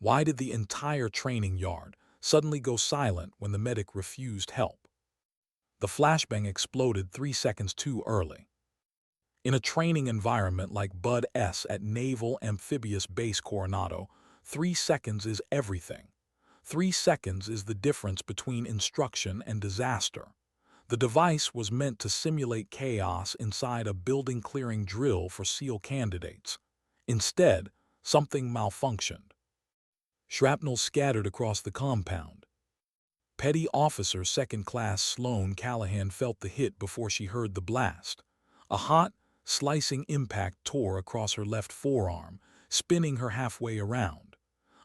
Why did the entire training yard suddenly go silent when the medic refused help? The flashbang exploded 3 seconds too early. In a training environment like Bud S at Naval Amphibious Base Coronado, 3 seconds is everything. 3 seconds is the difference between instruction and disaster. The device was meant to simulate chaos inside a building-clearing drill for SEAL candidates. Instead, something malfunctioned. Shrapnel scattered across the compound. Petty Officer Second Class Sloane Callahan felt the hit before she heard the blast. A hot, slicing impact tore across her left forearm, spinning her halfway around.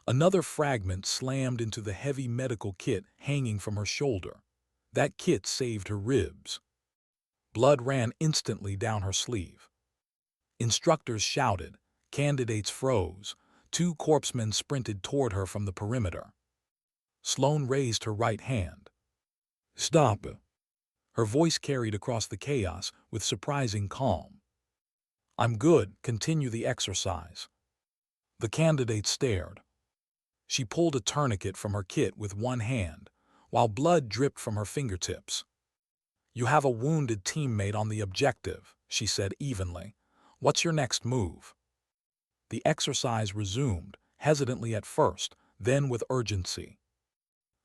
Another fragment slammed into the heavy medical kit hanging from her shoulder. That kit saved her ribs. Blood ran instantly down her sleeve. Instructors shouted. Candidates froze. 2 corpsmen sprinted toward her from the perimeter. Sloane raised her right hand. "Stop!" Her voice carried across the chaos with surprising calm. "I'm good. Continue the exercise." The candidate stared. She pulled a tourniquet from her kit with one hand, while blood dripped from her fingertips. "You have a wounded teammate on the objective," she said evenly. "What's your next move?" The exercise resumed, hesitantly at first, then with urgency.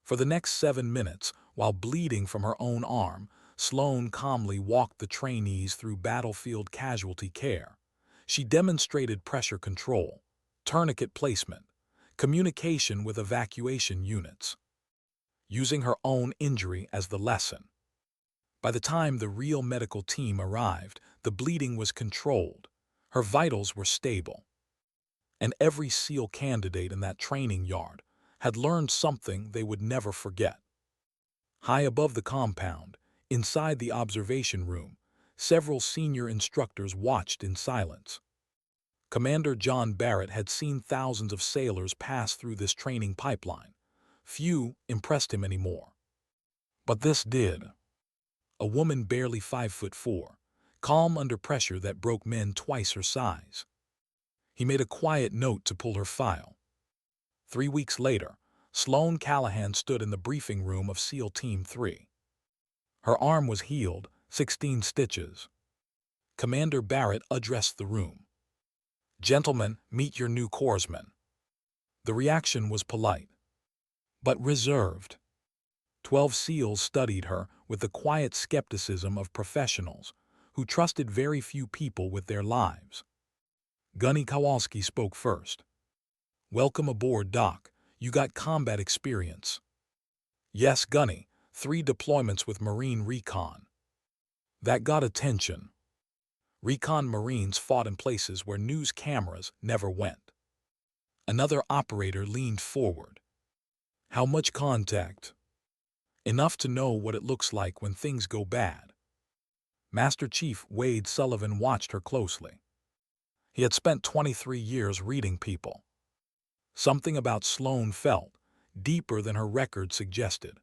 For the next 7 minutes, while bleeding from her own arm, Sloane calmly walked the trainees through battlefield casualty care. She demonstrated pressure control, tourniquet placement, communication with evacuation units, using her own injury as the lesson. By the time the real medical team arrived, the bleeding was controlled, her vitals were stable. And every SEAL candidate in that training yard had learned something they would never forget. High above the compound, inside the observation room, several senior instructors watched in silence. Commander John Barrett had seen thousands of sailors pass through this training pipeline. Few impressed him anymore. But this did. A woman barely 5'4", calm under pressure that broke men twice her size. He made a quiet note to pull her file. 3 weeks later, Sloane Callahan stood in the briefing room of SEAL Team 3. Her arm was healed, 16 stitches. Commander Barrett addressed the room. "Gentlemen, meet your new corpsman." The reaction was polite, but reserved. 12 SEALs studied her with the quiet skepticism of professionals who trusted very few people with their lives. Gunny Kowalski spoke first. "Welcome aboard, Doc. You got combat experience." "Yes, Gunny. 3 deployments with Marine Recon." That got attention. Recon Marines fought in places where news cameras never went. Another operator leaned forward. "How much contact?" "Enough to know what it looks like when things go bad." Master Chief Wade Sullivan watched her closely. He had spent 23 years reading people. Something about Sloane felt deeper than her record suggested.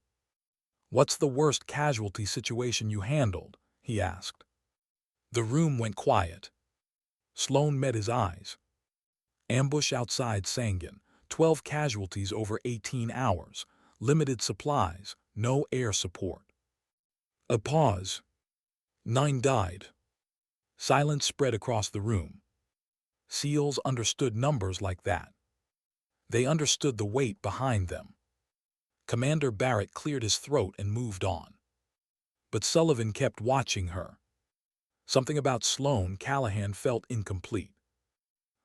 "What's the worst casualty situation you handled?" he asked. The room went quiet. Sloane met his eyes. "Ambush outside Sangin, 12 casualties over 18 hours, limited supplies, no air support." A pause. 9 died. Silence spread across the room. SEALs understood numbers like that. They understood the weight behind them. Commander Barrett cleared his throat and moved on. But Sullivan kept watching her. Something about Sloane Callahan felt incomplete,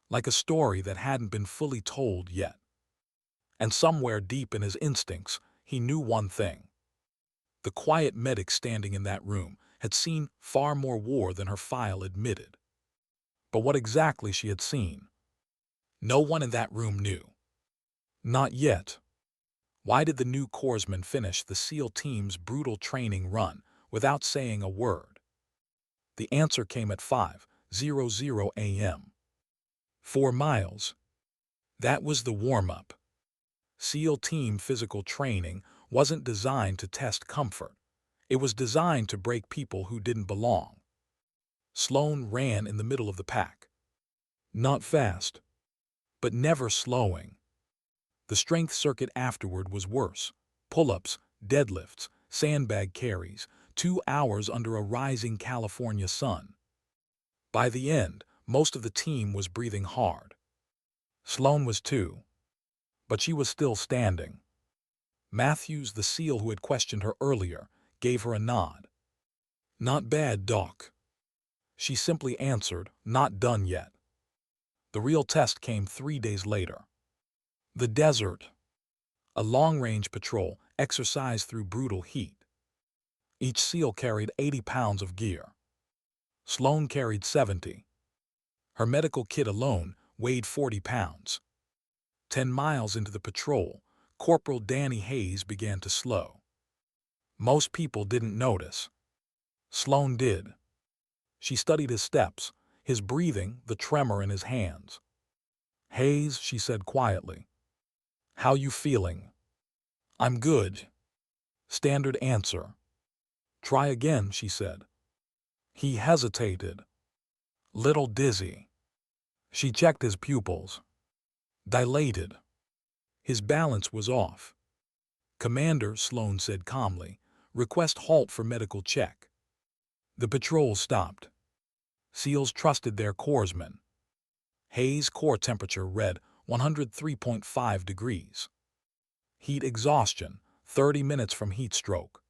like a story that hadn't been fully told yet. And somewhere deep in his instincts, he knew one thing. The quiet medic standing in that room had seen far more war than her file admitted. But what exactly she had seen, no one in that room knew. Not yet. Why did the new corpsman finish the SEAL team's brutal training run without saying a word? The answer came at 5:00 a.m. 4 miles. That was the warm-up. SEAL team physical training wasn't designed to test comfort. It was designed to break people who didn't belong. Sloane ran in the middle of the pack. Not fast, but never slowing. The strength circuit afterward was worse. Pull-ups, deadlifts, sandbag carries, 2 hours under a rising California sun. By the end, most of the team was breathing hard. Sloane was too. But she was still standing. Matthews, the SEAL who had questioned her earlier, gave her a nod. "Not bad, Doc." She simply answered, "Not done yet." The real test came 3 days later. The desert. A long-range patrol exercised through brutal heat. Each SEAL carried 80 pounds of gear. Sloane carried 70. Her medical kit alone weighed 40 pounds. 10 miles into the patrol, Corporal Danny Hayes began to slow. Most people didn't notice. Sloane did. She studied his steps, his breathing, the tremor in his hands. "Hayes," she said quietly. "How you feeling?" "I'm good." Standard answer. "Try again," she said. He hesitated. "Little dizzy." She checked his pupils. Dilated. His balance was off. "Commander," Sloane said calmly, "request halt for medical check." The patrol stopped. SEALs trusted their corpsmen. Hayes' core temperature read 103.5 degrees. Heat exhaustion, 30 minutes from heat stroke.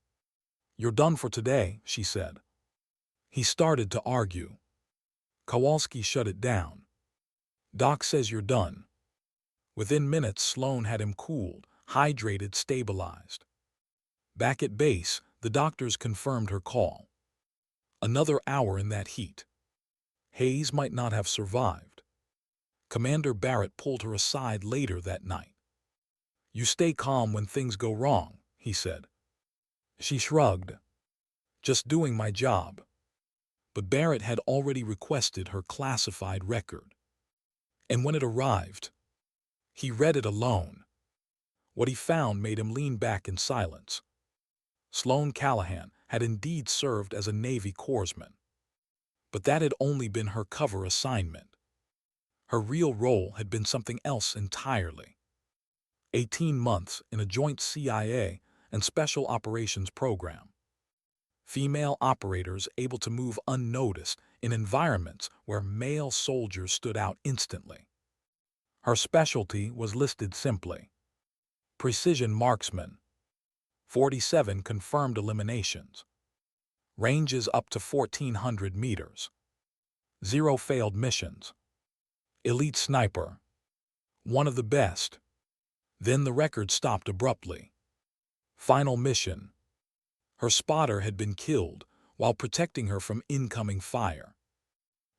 "You're done for today," she said. He started to argue. Kowalski shut it down. "Doc says you're done." Within minutes, Sloane had him cooled, hydrated, stabilized. Back at base, the doctors confirmed her call. Another hour in that heat. Hayes might not have survived. Commander Barrett pulled her aside later that night. "You stay calm when things go wrong," he said. She shrugged. "Just doing my job." But Barrett had already requested her classified record. And when it arrived, he read it alone. What he found made him lean back in silence. Sloane Callahan had indeed served as a Navy corpsman. But that had only been her cover assignment. Her real role had been something else entirely. 18 months in a joint CIA and Special Operations program. Female operators able to move unnoticed in environments where male soldiers stood out instantly. Her specialty was listed simply: precision marksman. 47 confirmed eliminations. Ranges up to 1,400 meters. 0 failed missions. Elite sniper. One of the best. Then the record stopped abruptly. Final mission. Her spotter had been killed while protecting her from incoming fire.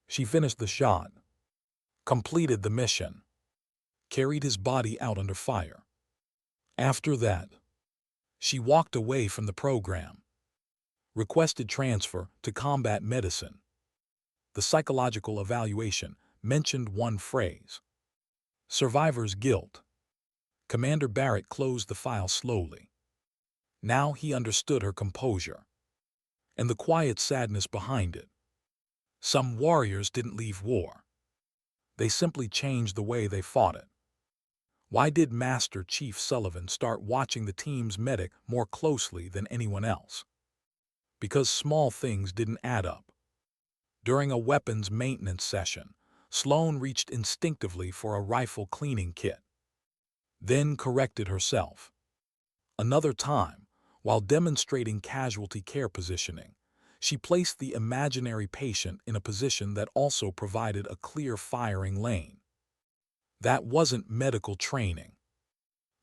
She finished the shot. Completed the mission. Carried his body out under fire. After that, she walked away from the program. Requested transfer to combat medicine. The psychological evaluation mentioned one phrase: survivor's guilt. Commander Barrett closed the file slowly. Now he understood her composure and the quiet sadness behind it. Some warriors didn't leave war. They simply changed the way they fought it. Why did Master Chief Sullivan start watching the team's medic more closely than anyone else? Because small things didn't add up. During a weapons maintenance session, Sloane reached instinctively for a rifle cleaning kit. Then corrected herself. Another time, while demonstrating casualty care positioning, she placed the imaginary patient in a position that also provided a clear firing lane. That wasn't medical training.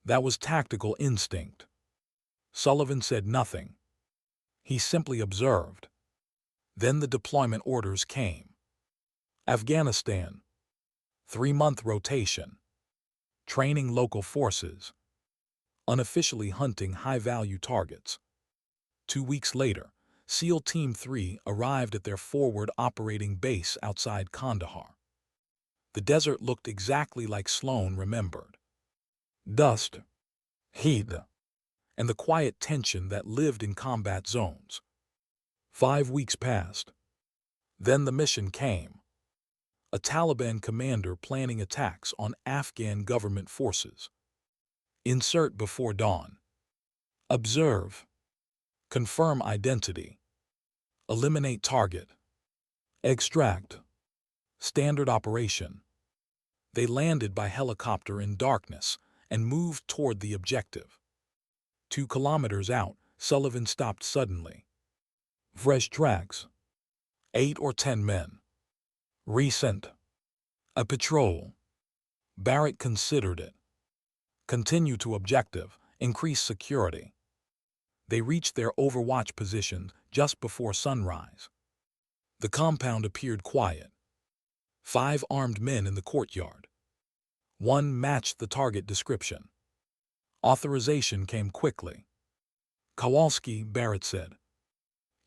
That was tactical instinct. Sullivan said nothing. He simply observed. Then the deployment orders came. Afghanistan. 3-month rotation. Training local forces. Unofficially hunting high-value targets. 2 weeks later, SEAL Team 3 arrived at their forward operating base outside Kandahar. The desert looked exactly like Sloane remembered. Dust, heat, and the quiet tension that lived in combat zones. 5 weeks passed. Then the mission came. A Taliban commander planning attacks on Afghan government forces. Insert before dawn. Observe. Confirm identity. Eliminate target. Extract. Standard operation. They landed by helicopter in darkness and moved toward the objective. 2 kilometers out, Sullivan stopped suddenly. Fresh tracks. 8 or 10 men. Recent. A patrol. Barrett considered it. Continue to objective. Increase security. They reached their overwatch position just before sunrise. The compound appeared quiet. 5 armed men in the courtyard. One matched the target description. Authorization came quickly. Kowalski, Barrett said.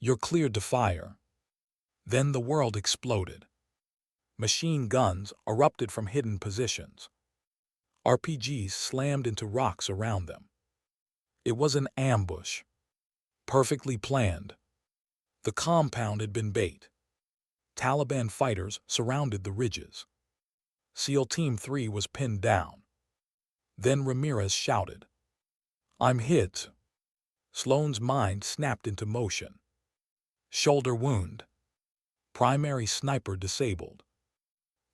You're cleared to fire. Then the world exploded. Machine guns erupted from hidden positions. RPGs slammed into rocks around them. It was an ambush. Perfectly planned. The compound had been bait. Taliban fighters surrounded the ridges. SEAL Team 3 was pinned down. Then Ramirez shouted, "I'm hit." Sloan's mind snapped into motion. Shoulder wound. Primary sniper disabled.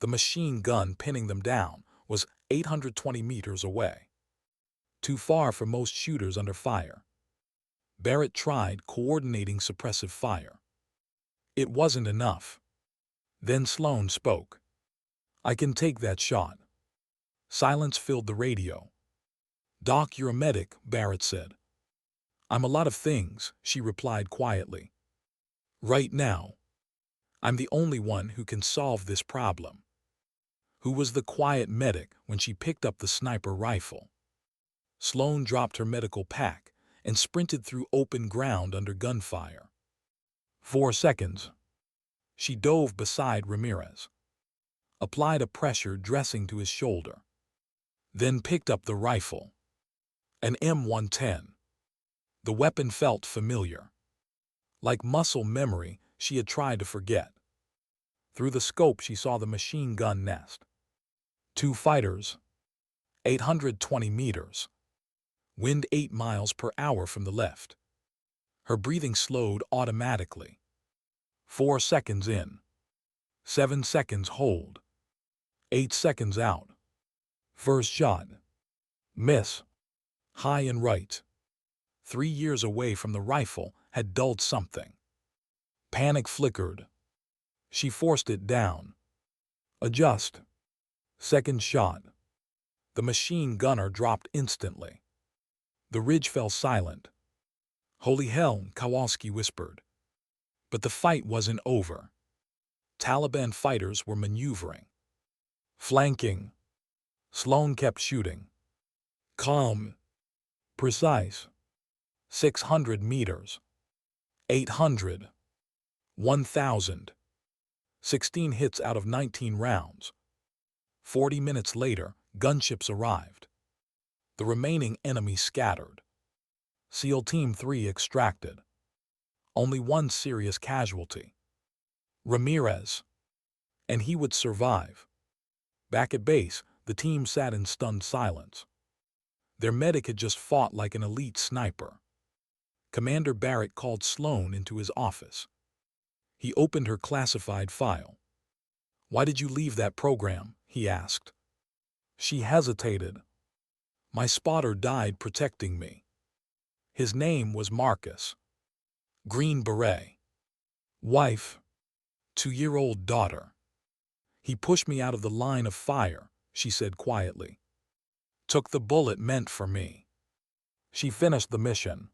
The machine gun pinning them down was 820 meters away. Too far for most shooters under fire. Barrett tried coordinating suppressive fire. It wasn't enough. Then Sloan spoke. "I can take that shot." Silence filled the radio. "Doc, you're a medic," Barrett said. "I'm a lot of things," she replied quietly. "Right now, I'm the only one who can solve this problem." Who was the quiet medic when she picked up the sniper rifle? Sloan dropped her medical pack and sprinted through open ground under gunfire. 4 seconds. She dove beside Ramirez. Applied a pressure dressing to his shoulder. Then picked up the rifle. An M110. The weapon felt familiar. Like muscle memory she had tried to forget. Through the scope she saw the machine gun nest. 2 fighters. 820 meters. Wind 8 miles per hour from the left. Her breathing slowed automatically. 4 seconds in. 7 seconds hold. 8 seconds out. First shot. Miss. High and right. 3 years away from the rifle had dulled something. Panic flickered. She forced it down. Adjust. Second shot. The machine gunner dropped instantly. The ridge fell silent. "Holy hell," Kowalski whispered. But the fight wasn't over. Taliban fighters were maneuvering. Flanking. Sloan kept shooting. Calm. Precise. 600 meters. 800. 1,000. 16 hits out of 19 rounds. 40 minutes later, gunships arrived. The remaining enemy scattered. SEAL Team 3 extracted. Only one serious casualty. Ramirez. And he would survive. Back at base, the team sat in stunned silence. Their medic had just fought like an elite sniper. Commander Barrett called Sloan into his office. He opened her classified file. "Why did you leave that program?" he asked. She hesitated. "My spotter died protecting me." His name was Marcus. Green Beret. Wife. 2-year-old daughter. "He pushed me out of the line of fire," she said quietly. "Took the bullet meant for me." She finished the mission.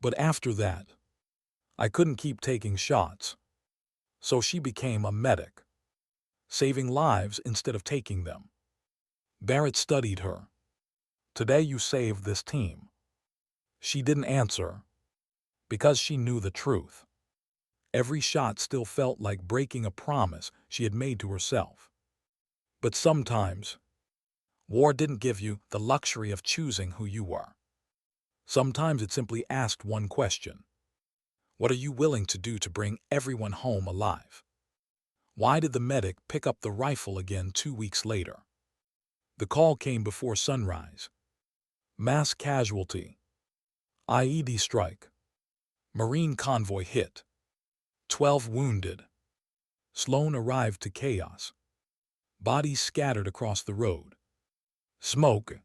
"But after that, I couldn't keep taking shots. So she became a medic. Saving lives instead of taking them." Barrett studied her. "Today you saved this team." She didn't answer. Because she knew the truth. Every shot still felt like breaking a promise she had made to herself. But sometimes, war didn't give you the luxury of choosing who you were. Sometimes it simply asked one question. What are you willing to do to bring everyone home alive? Why did the medic pick up the rifle again 2 weeks later? The call came before sunrise. Mass casualty. IED strike. Marine convoy hit. 12 wounded. Sloan arrived to chaos. Bodies scattered across the road. Smoke.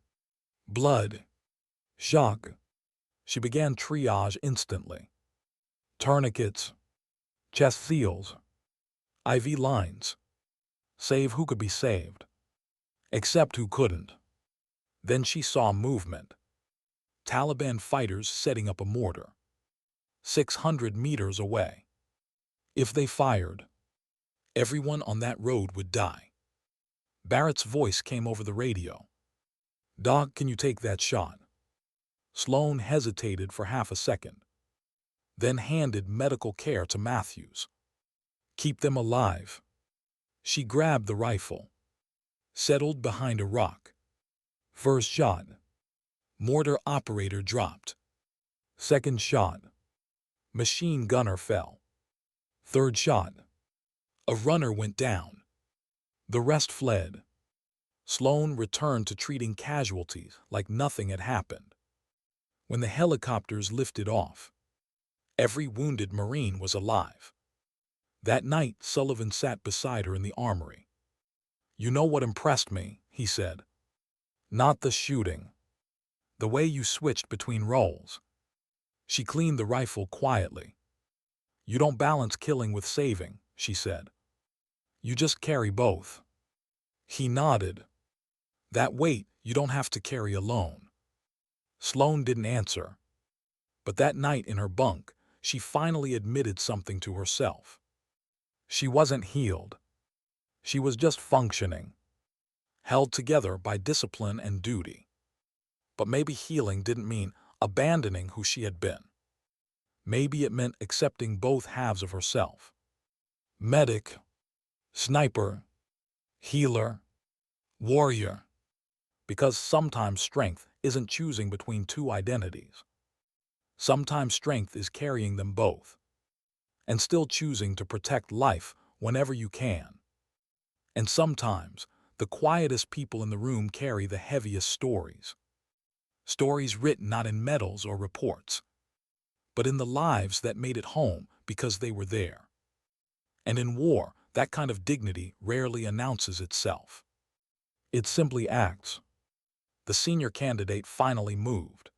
Blood. Shock. She began triage instantly. Tourniquets. Chest seals. IV lines. Save who could be saved. Except who couldn't. Then she saw movement. Taliban fighters setting up a mortar. 600 meters away. If they fired, everyone on that road would die. Barrett's voice came over the radio. "Doc, can you take that shot?" Sloan hesitated for half a second, then handed medical care to Matthews. "Keep them alive." She grabbed the rifle, settled behind a rock. First shot. Mortar operator dropped. Second shot. Machine gunner fell. Third shot. A runner went down. The rest fled. Sloan returned to treating casualties like nothing had happened. When the helicopters lifted off, every wounded Marine was alive. That night, Sullivan sat beside her in the armory. "You know what impressed me," he said. "Not the shooting. The way you switched between roles." She cleaned the rifle quietly. "You don't balance killing with saving," she said. "You just carry both." He nodded. "That weight you don't have to carry alone." Sloan didn't answer. But that night in her bunk, she finally admitted something to herself. She wasn't healed. She was just functioning, held together by discipline and duty. But maybe healing didn't mean abandoning who she had been. Maybe it meant accepting both halves of herself. Medic, sniper, healer, warrior. Because sometimes strength isn't choosing between two identities. Sometimes strength is carrying them both, and still choosing to protect life whenever you can. And sometimes, the quietest people in the room carry the heaviest stories. Stories written not in medals or reports, but in the lives that made it home because they were there. And in war, that kind of dignity rarely announces itself. It simply acts. The senior candidate finally moved.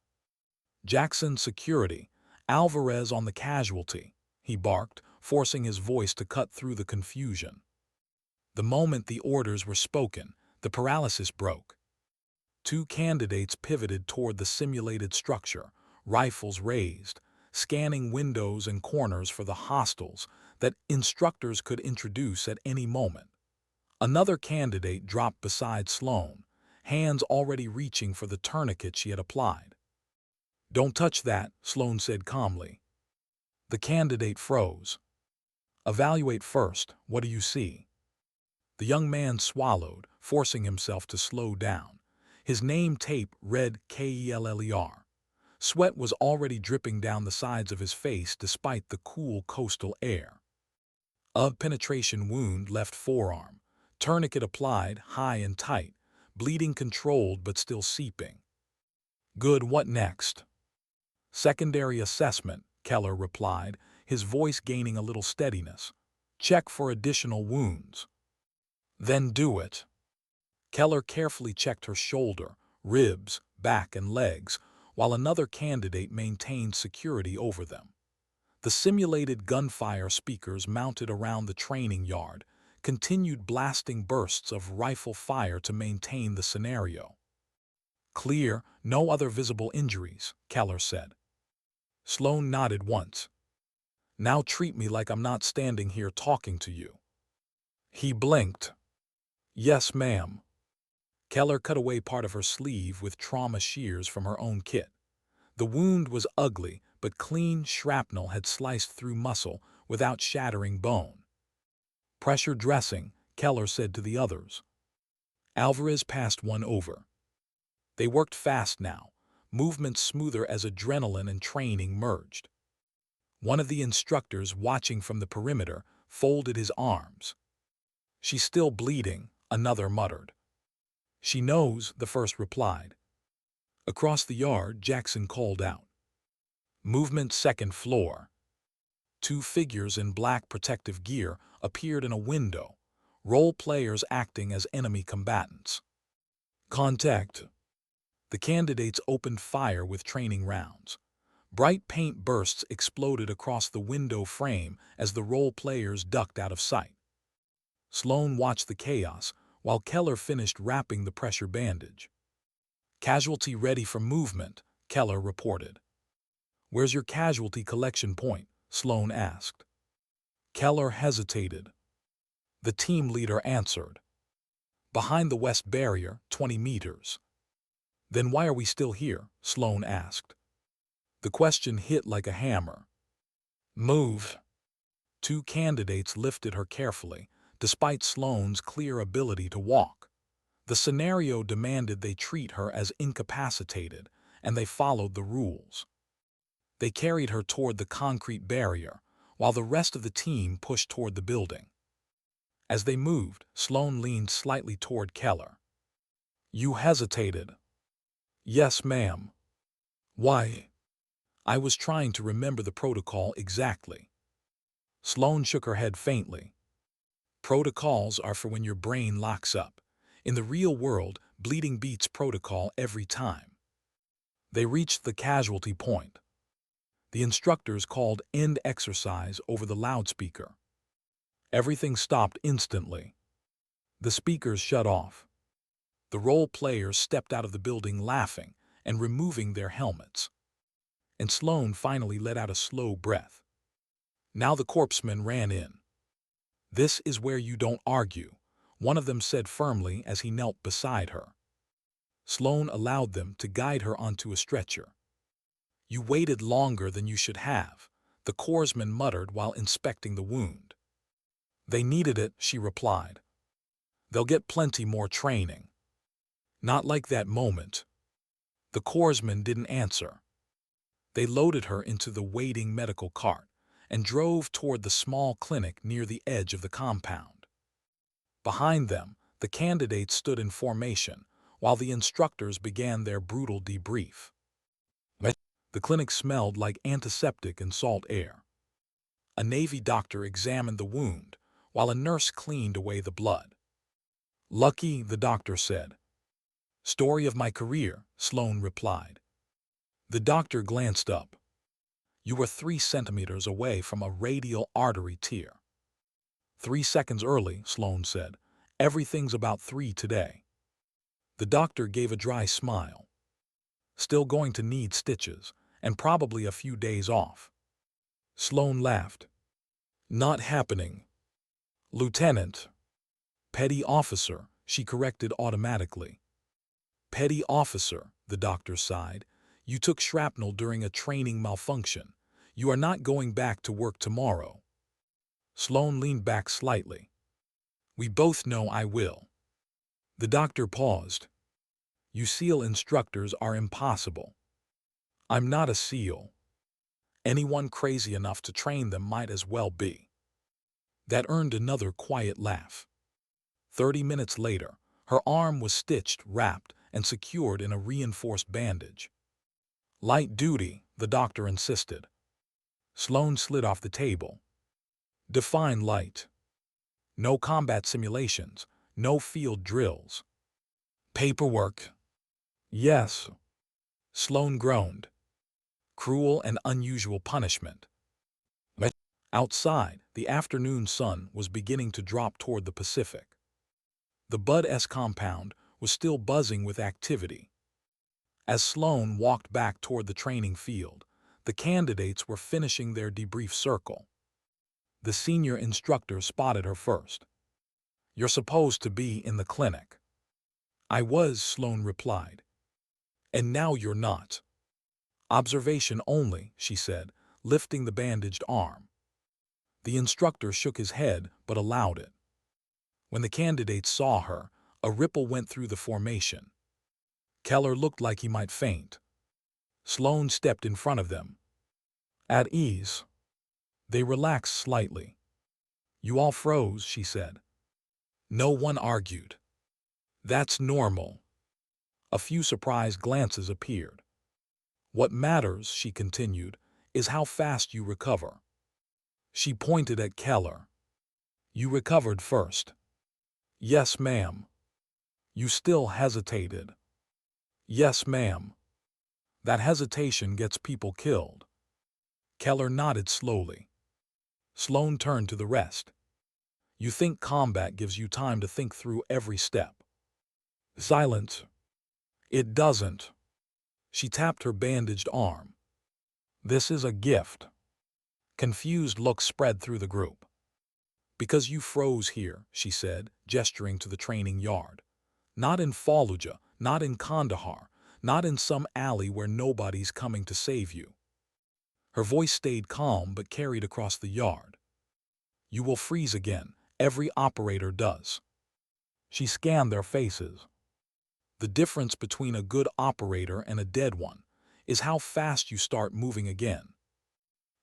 "Jackson security, Alvarez on the casualty," he barked, forcing his voice to cut through the confusion. The moment the orders were spoken, the paralysis broke. Two candidates pivoted toward the simulated structure, rifles raised, scanning windows and corners for the hostiles that instructors could introduce at any moment. Another candidate dropped beside Sloan, hands already reaching for the tourniquet she had applied. "Don't touch that," Sloan said calmly. The candidate froze. "Evaluate first. What do you see?" The young man swallowed, forcing himself to slow down. His name tape read KELLER. Sweat was already dripping down the sides of his face despite the cool coastal air. A penetration wound left forearm. Tourniquet applied, high and tight. Bleeding controlled but still seeping. "Good, what next?" "Secondary assessment," Keller replied, his voice gaining a little steadiness. "Check for additional wounds." "Then do it." Keller carefully checked her shoulder, ribs, back, and legs, while another candidate maintained security over them. The simulated gunfire speakers mounted around the training yard continued blasting bursts of rifle fire to maintain the scenario. "Clear, no other visible injuries," Keller said. Sloan nodded once. "Now treat me like I'm not standing here talking to you." He blinked. "Yes, ma'am." Keller cut away part of her sleeve with trauma shears from her own kit. The wound was ugly, but clean shrapnel had sliced through muscle without shattering bone. "Pressure dressing," Keller said to the others. Alvarez passed one over. They worked fast now, movements smoother as adrenaline and training merged. One of the instructors watching from the perimeter folded his arms. "She's still bleeding," another muttered. "She knows," the first replied. Across the yard, Jackson called out. Movement second floor. Two figures in black protective gear appeared in a window, role players acting as enemy combatants. Contact. The candidates opened fire with training rounds. Bright paint bursts exploded across the window frame as the role players ducked out of sight. Sloan watched the chaos while Keller finished wrapping the pressure bandage. Casualty ready for movement, Keller reported. Where's your casualty collection point? Sloan asked. Keller hesitated. The team leader answered. Behind the west barrier, 20 meters. Then why are we still here? Sloan asked. The question hit like a hammer. Move. Two candidates lifted her carefully, despite Sloan's clear ability to walk. The scenario demanded they treat her as incapacitated, and they followed the rules. They carried her toward the concrete barrier, while the rest of the team pushed toward the building. As they moved, Sloan leaned slightly toward Keller. You hesitated. Yes, ma'am. Why? I was trying to remember the protocol exactly. Sloan shook her head faintly. Protocols are for when your brain locks up. In the real world, bleeding beats protocol every time. They reached the casualty point. The instructors called end exercise over the loudspeaker. Everything stopped instantly. The speakers shut off. The role players stepped out of the building laughing and removing their helmets. And Sloan finally let out a slow breath. Now the corpsmen ran in. This is where you don't argue, one of them said firmly as he knelt beside her. Sloan allowed them to guide her onto a stretcher. You waited longer than you should have, the corpsman muttered while inspecting the wound. They needed it, she replied. They'll get plenty more training. Not like that moment. The corpsman didn't answer. They loaded her into the waiting medical cart and drove toward the small clinic near the edge of the compound. Behind them, the candidates stood in formation while the instructors began their brutal debrief. The clinic smelled like antiseptic and salt air. A Navy doctor examined the wound while a nurse cleaned away the blood. Lucky, the doctor said. Story of my career, Sloan replied. The doctor glanced up. You were 3 centimeters away from a radial artery tear. 3 seconds early, Sloan said. Everything's about 3 today. The doctor gave a dry smile. Still going to need stitches, and probably a few days off. Sloan laughed. Not happening. Lieutenant. Petty officer, she corrected automatically. Petty officer, the doctor sighed. You took shrapnel during a training malfunction. You are not going back to work tomorrow. Sloan leaned back slightly. We both know I will. The doctor paused. You SEAL instructors are impossible. I'm not a SEAL. Anyone crazy enough to train them might as well be. That earned another quiet laugh. 30 minutes later, her arm was stitched, wrapped, and secured in a reinforced bandage. Light duty, the doctor insisted. Sloan slid off the table. Define light. No combat simulations, no field drills. Paperwork. Yes. Sloan groaned. Cruel and unusual punishment. Outside, the afternoon sun was beginning to drop toward the Pacific. The Bud S compound was still buzzing with activity. As Sloan walked back toward the training field, the candidates were finishing their debrief circle. The senior instructor spotted her first. You're supposed to be in the clinic. I was, Sloan replied. And now you're not. Observation only, she said, lifting the bandaged arm. The instructor shook his head but allowed it. When the candidates saw her, a ripple went through the formation. Keller looked like he might faint. Sloan stepped in front of them. At ease. They relaxed slightly. You all froze, she said. No one argued. That's normal. A few surprised glances appeared. "What matters," she continued, "is how fast you recover." She pointed at Keller. "You recovered first." "Yes, ma'am." "You still hesitated." "Yes, ma'am." "That hesitation gets people killed." Keller nodded slowly. Sloane turned to the rest. "You think combat gives you time to think through every step." Silence. "It doesn't." She tapped her bandaged arm. "This is a gift." Confused looks spread through the group. "Because you froze here," she said, gesturing to the training yard. "Not in Fallujah, not in Kandahar, not in some alley where nobody's coming to save you." Her voice stayed calm but carried across the yard. "You will freeze again. Every operator does." She scanned their faces. "The difference between a good operator and a dead one is how fast you start moving again."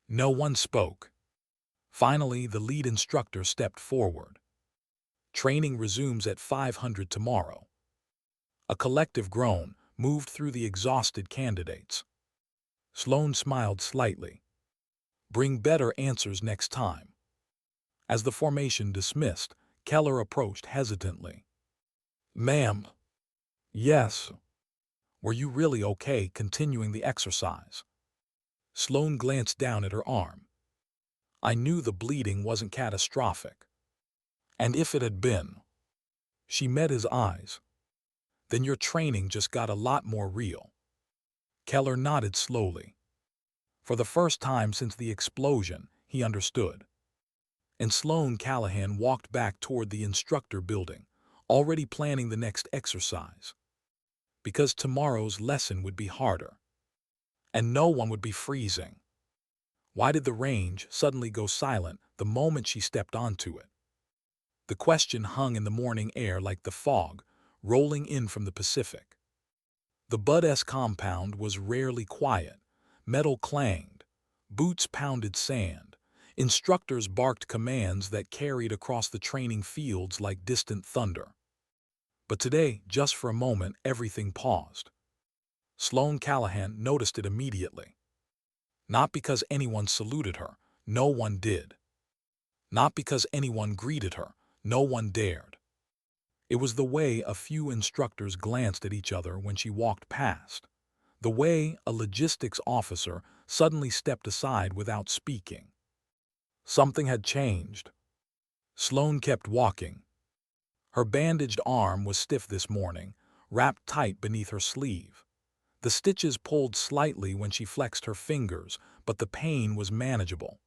No one spoke. Finally, the lead instructor stepped forward. "Training resumes at 500 tomorrow." A collective groan moved through the exhausted candidates. Sloane smiled slightly. "Bring better answers next time." As the formation dismissed, Keller approached hesitantly. "Ma'am." "Yes." "Were you really okay continuing the exercise?" Sloane glanced down at her arm. "I knew the bleeding wasn't catastrophic." "And if it had been?" She met his eyes. "Then your training just got a lot more real." Keller nodded slowly. For the first time since the explosion, he understood. And Sloane Callahan walked back toward the instructor building, already planning the next exercise. Because tomorrow's lesson would be harder. And no one would be freezing. Why did the range suddenly go silent the moment she stepped onto it? The question hung in the morning air like the fog, rolling in from the Pacific. The Bud S compound was rarely quiet. Metal clanged. Boots pounded sand. Instructors barked commands that carried across the training fields like distant thunder. But today, just for a moment, everything paused. Sloane Callahan noticed it immediately. Not because anyone saluted her, no one did. Not because anyone greeted her, no one dared. It was the way a few instructors glanced at each other when she walked past. The way a logistics officer suddenly stepped aside without speaking. Something had changed. Sloane kept walking. Her bandaged arm was stiff this morning, wrapped tight beneath her sleeve. The stitches pulled slightly when she flexed her fingers, but the pain was manageable.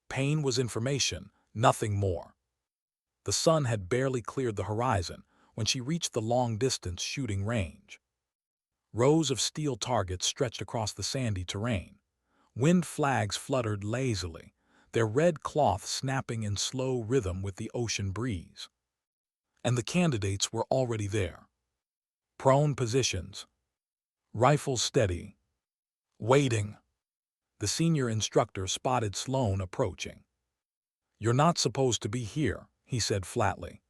Pain was information, nothing more. The sun had barely cleared the horizon when she reached the long-distance shooting range. Rows of steel targets stretched across the sandy terrain. Wind flags fluttered lazily, their red cloth snapping in slow rhythm with the ocean breeze. And the candidates were already there. Prone positions. Rifles steady. Waiting. The senior instructor spotted Sloane approaching. "You're not supposed to be here," he said flatly.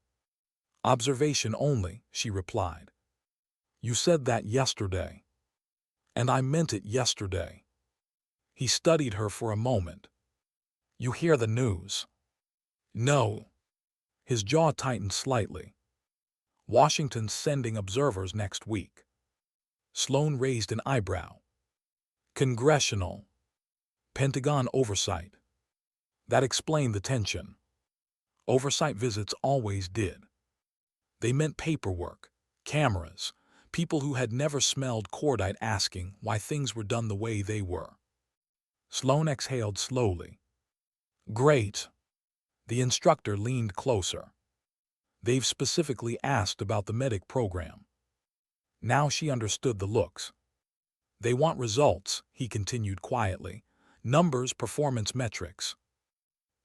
"Observation only," she replied. "You said that yesterday." "And I meant it yesterday." He studied her for a moment. "You hear the news?" "No." His jaw tightened slightly. "Washington's sending observers next week." Sloane raised an eyebrow. "Congressional." "Pentagon oversight." That explained the tension. Oversight visits always did. They meant paperwork, cameras, people who had never smelled cordite asking why things were done the way they were. Sloane exhaled slowly. "Great." The instructor leaned closer. "They've specifically asked about the medic program." Now she understood the looks. "They want results," he continued quietly. "Numbers, performance metrics."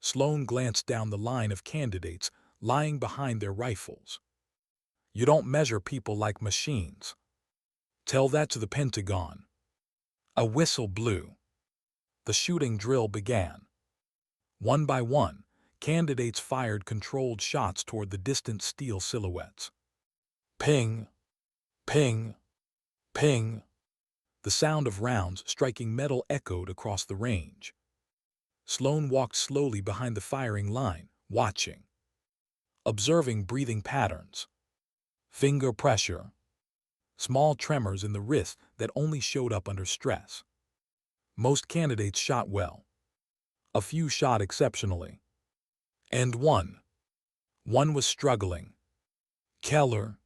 Sloane glanced down the line of candidates lying behind their rifles. "You don't measure people like machines." "Tell that to the Pentagon." A whistle blew. The shooting drill began. One by one, candidates fired controlled shots toward the distant steel silhouettes. Ping! Ping! Ping! The sound of rounds striking metal echoed across the range. Sloane walked slowly behind the firing line, watching, observing breathing patterns, finger pressure, small tremors in the wrist that only showed up under stress. Most candidates shot well. A few shot exceptionally. And one was struggling. Keller.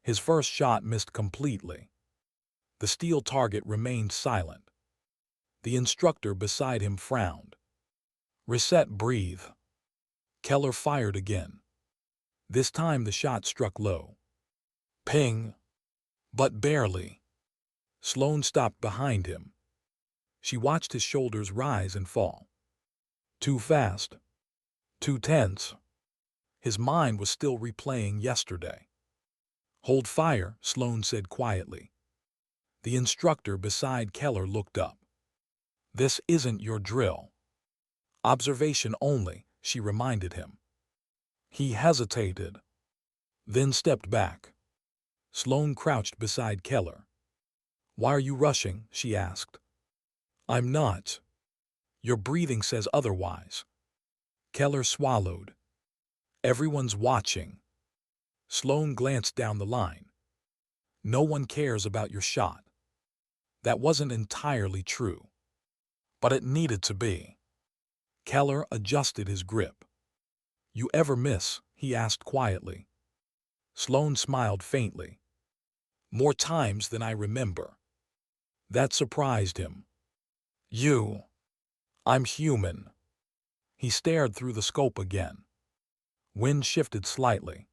His first shot missed completely. The steel target remained silent. The instructor beside him frowned. Reset, breathe. Keller fired again. This time the shot struck low. Ping! But barely. Sloane stopped behind him. She watched his shoulders rise and fall. Too fast. Too tense. His mind was still replaying yesterday. Hold fire, Sloane said quietly. The instructor beside Keller looked up. This isn't your drill. Observation only, she reminded him. He hesitated, then stepped back. Sloane crouched beside Keller. Why are you rushing? She asked. I'm not. Your breathing says otherwise. Keller swallowed. Everyone's watching. Sloane glanced down the line. No one cares about your shot. That wasn't entirely true. But it needed to be. Keller adjusted his grip. You ever miss? He asked quietly. Sloane smiled faintly. More times than I remember. That surprised him. You. I'm human. He stared through the scope again. Wind shifted slightly.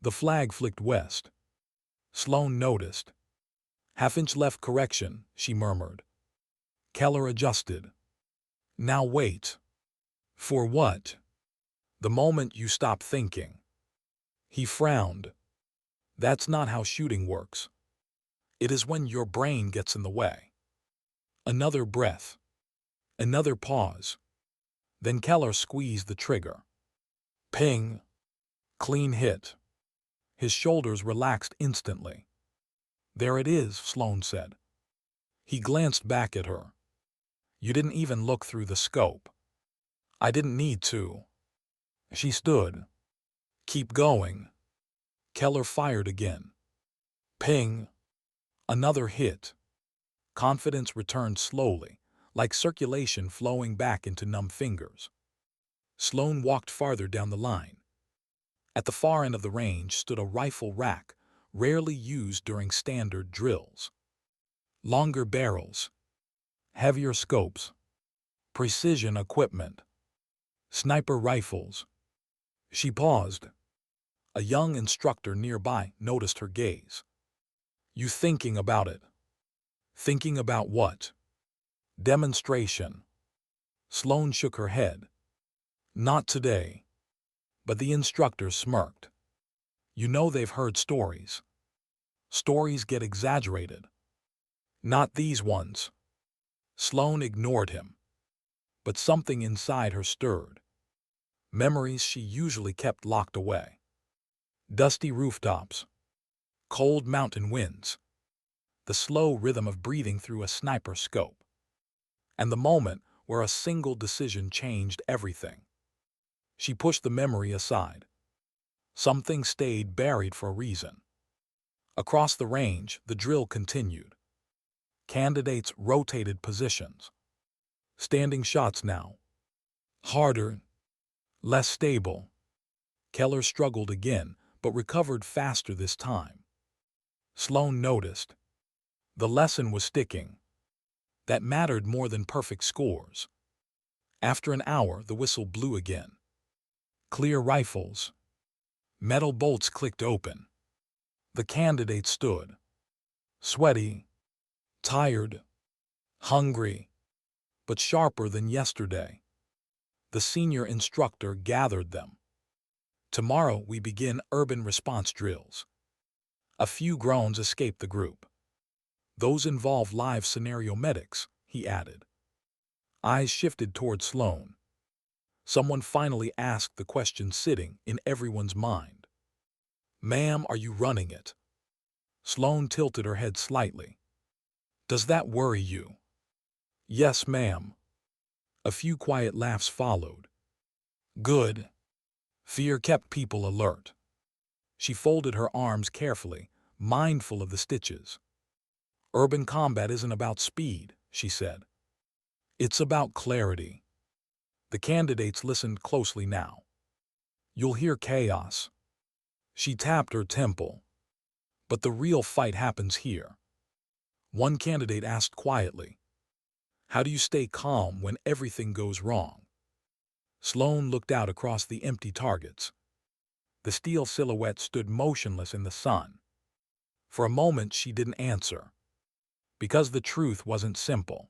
The flag flicked west. Sloane noticed. Half-inch left correction, she murmured. Keller adjusted. Now wait. For what? The moment you stop thinking. He frowned. That's not how shooting works. It is when your brain gets in the way. Another breath. Another pause. Then Keller squeezed the trigger. Ping. Clean hit. His shoulders relaxed instantly. There it is, Sloane said. He glanced back at her. You didn't even look through the scope. I didn't need to. She stood. Keep going. Keller fired again. Ping. Another hit. Confidence returned slowly, like circulation flowing back into numb fingers. Sloane walked farther down the line. At the far end of the range stood a rifle rack, rarely used during standard drills. Longer barrels. Heavier scopes. Precision equipment. Sniper rifles. She paused. A young instructor nearby noticed her gaze. You thinking about it? Thinking about what? Demonstration. Sloane shook her head. Not today. But the instructor smirked. You know they've heard stories. Stories get exaggerated. Not these ones. Sloane ignored him. But something inside her stirred. Memories she usually kept locked away. Dusty rooftops. Cold mountain winds. The slow rhythm of breathing through a sniper scope. And the moment where a single decision changed everything. She pushed the memory aside. Something stayed buried for a reason. Across the range, the drill continued. Candidates rotated positions. Standing shots now. Harder. Less stable. Keller struggled again, but recovered faster this time. Sloane noticed. The lesson was sticking. That mattered more than perfect scores. After an hour, the whistle blew again. Clear rifles. Metal bolts clicked open. The candidate stood. Sweaty. Tired. Hungry. But sharper than yesterday. The senior instructor gathered them. Tomorrow we begin urban response drills. A few groans escaped the group. Those involve live scenario medics, he added. Eyes shifted toward Sloane. Someone finally asked the question sitting in everyone's mind. Ma'am, are you running it? Sloane tilted her head slightly. Does that worry you? Yes, ma'am. A few quiet laughs followed. Good. Fear kept people alert. She folded her arms carefully, mindful of the stitches. Urban combat isn't about speed, she said. It's about clarity. The candidates listened closely now. You'll hear chaos. She tapped her temple. But the real fight happens here. One candidate asked quietly, how do you stay calm when everything goes wrong? Sloane looked out across the empty targets. The steel silhouette stood motionless in the sun. For a moment she didn't answer. Because the truth wasn't simple.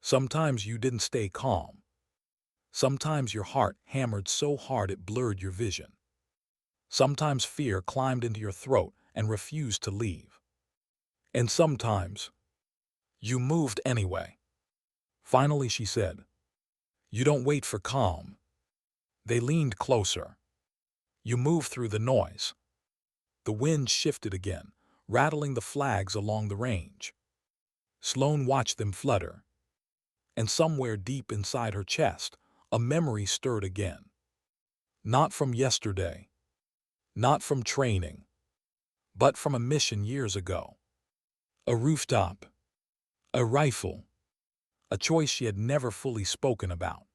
Sometimes you didn't stay calm. Sometimes your heart hammered so hard it blurred your vision. Sometimes fear climbed into your throat and refused to leave. And sometimes you moved anyway. Finally she said, you don't wait for calm. They leaned closer. You move through the noise. The wind shifted again, rattling the flags along the range. Sloane watched them flutter. And somewhere deep inside her chest, a memory stirred again. Not from yesterday. Not from training. But from a mission years ago. A rooftop. A rifle. A choice she had never fully spoken about.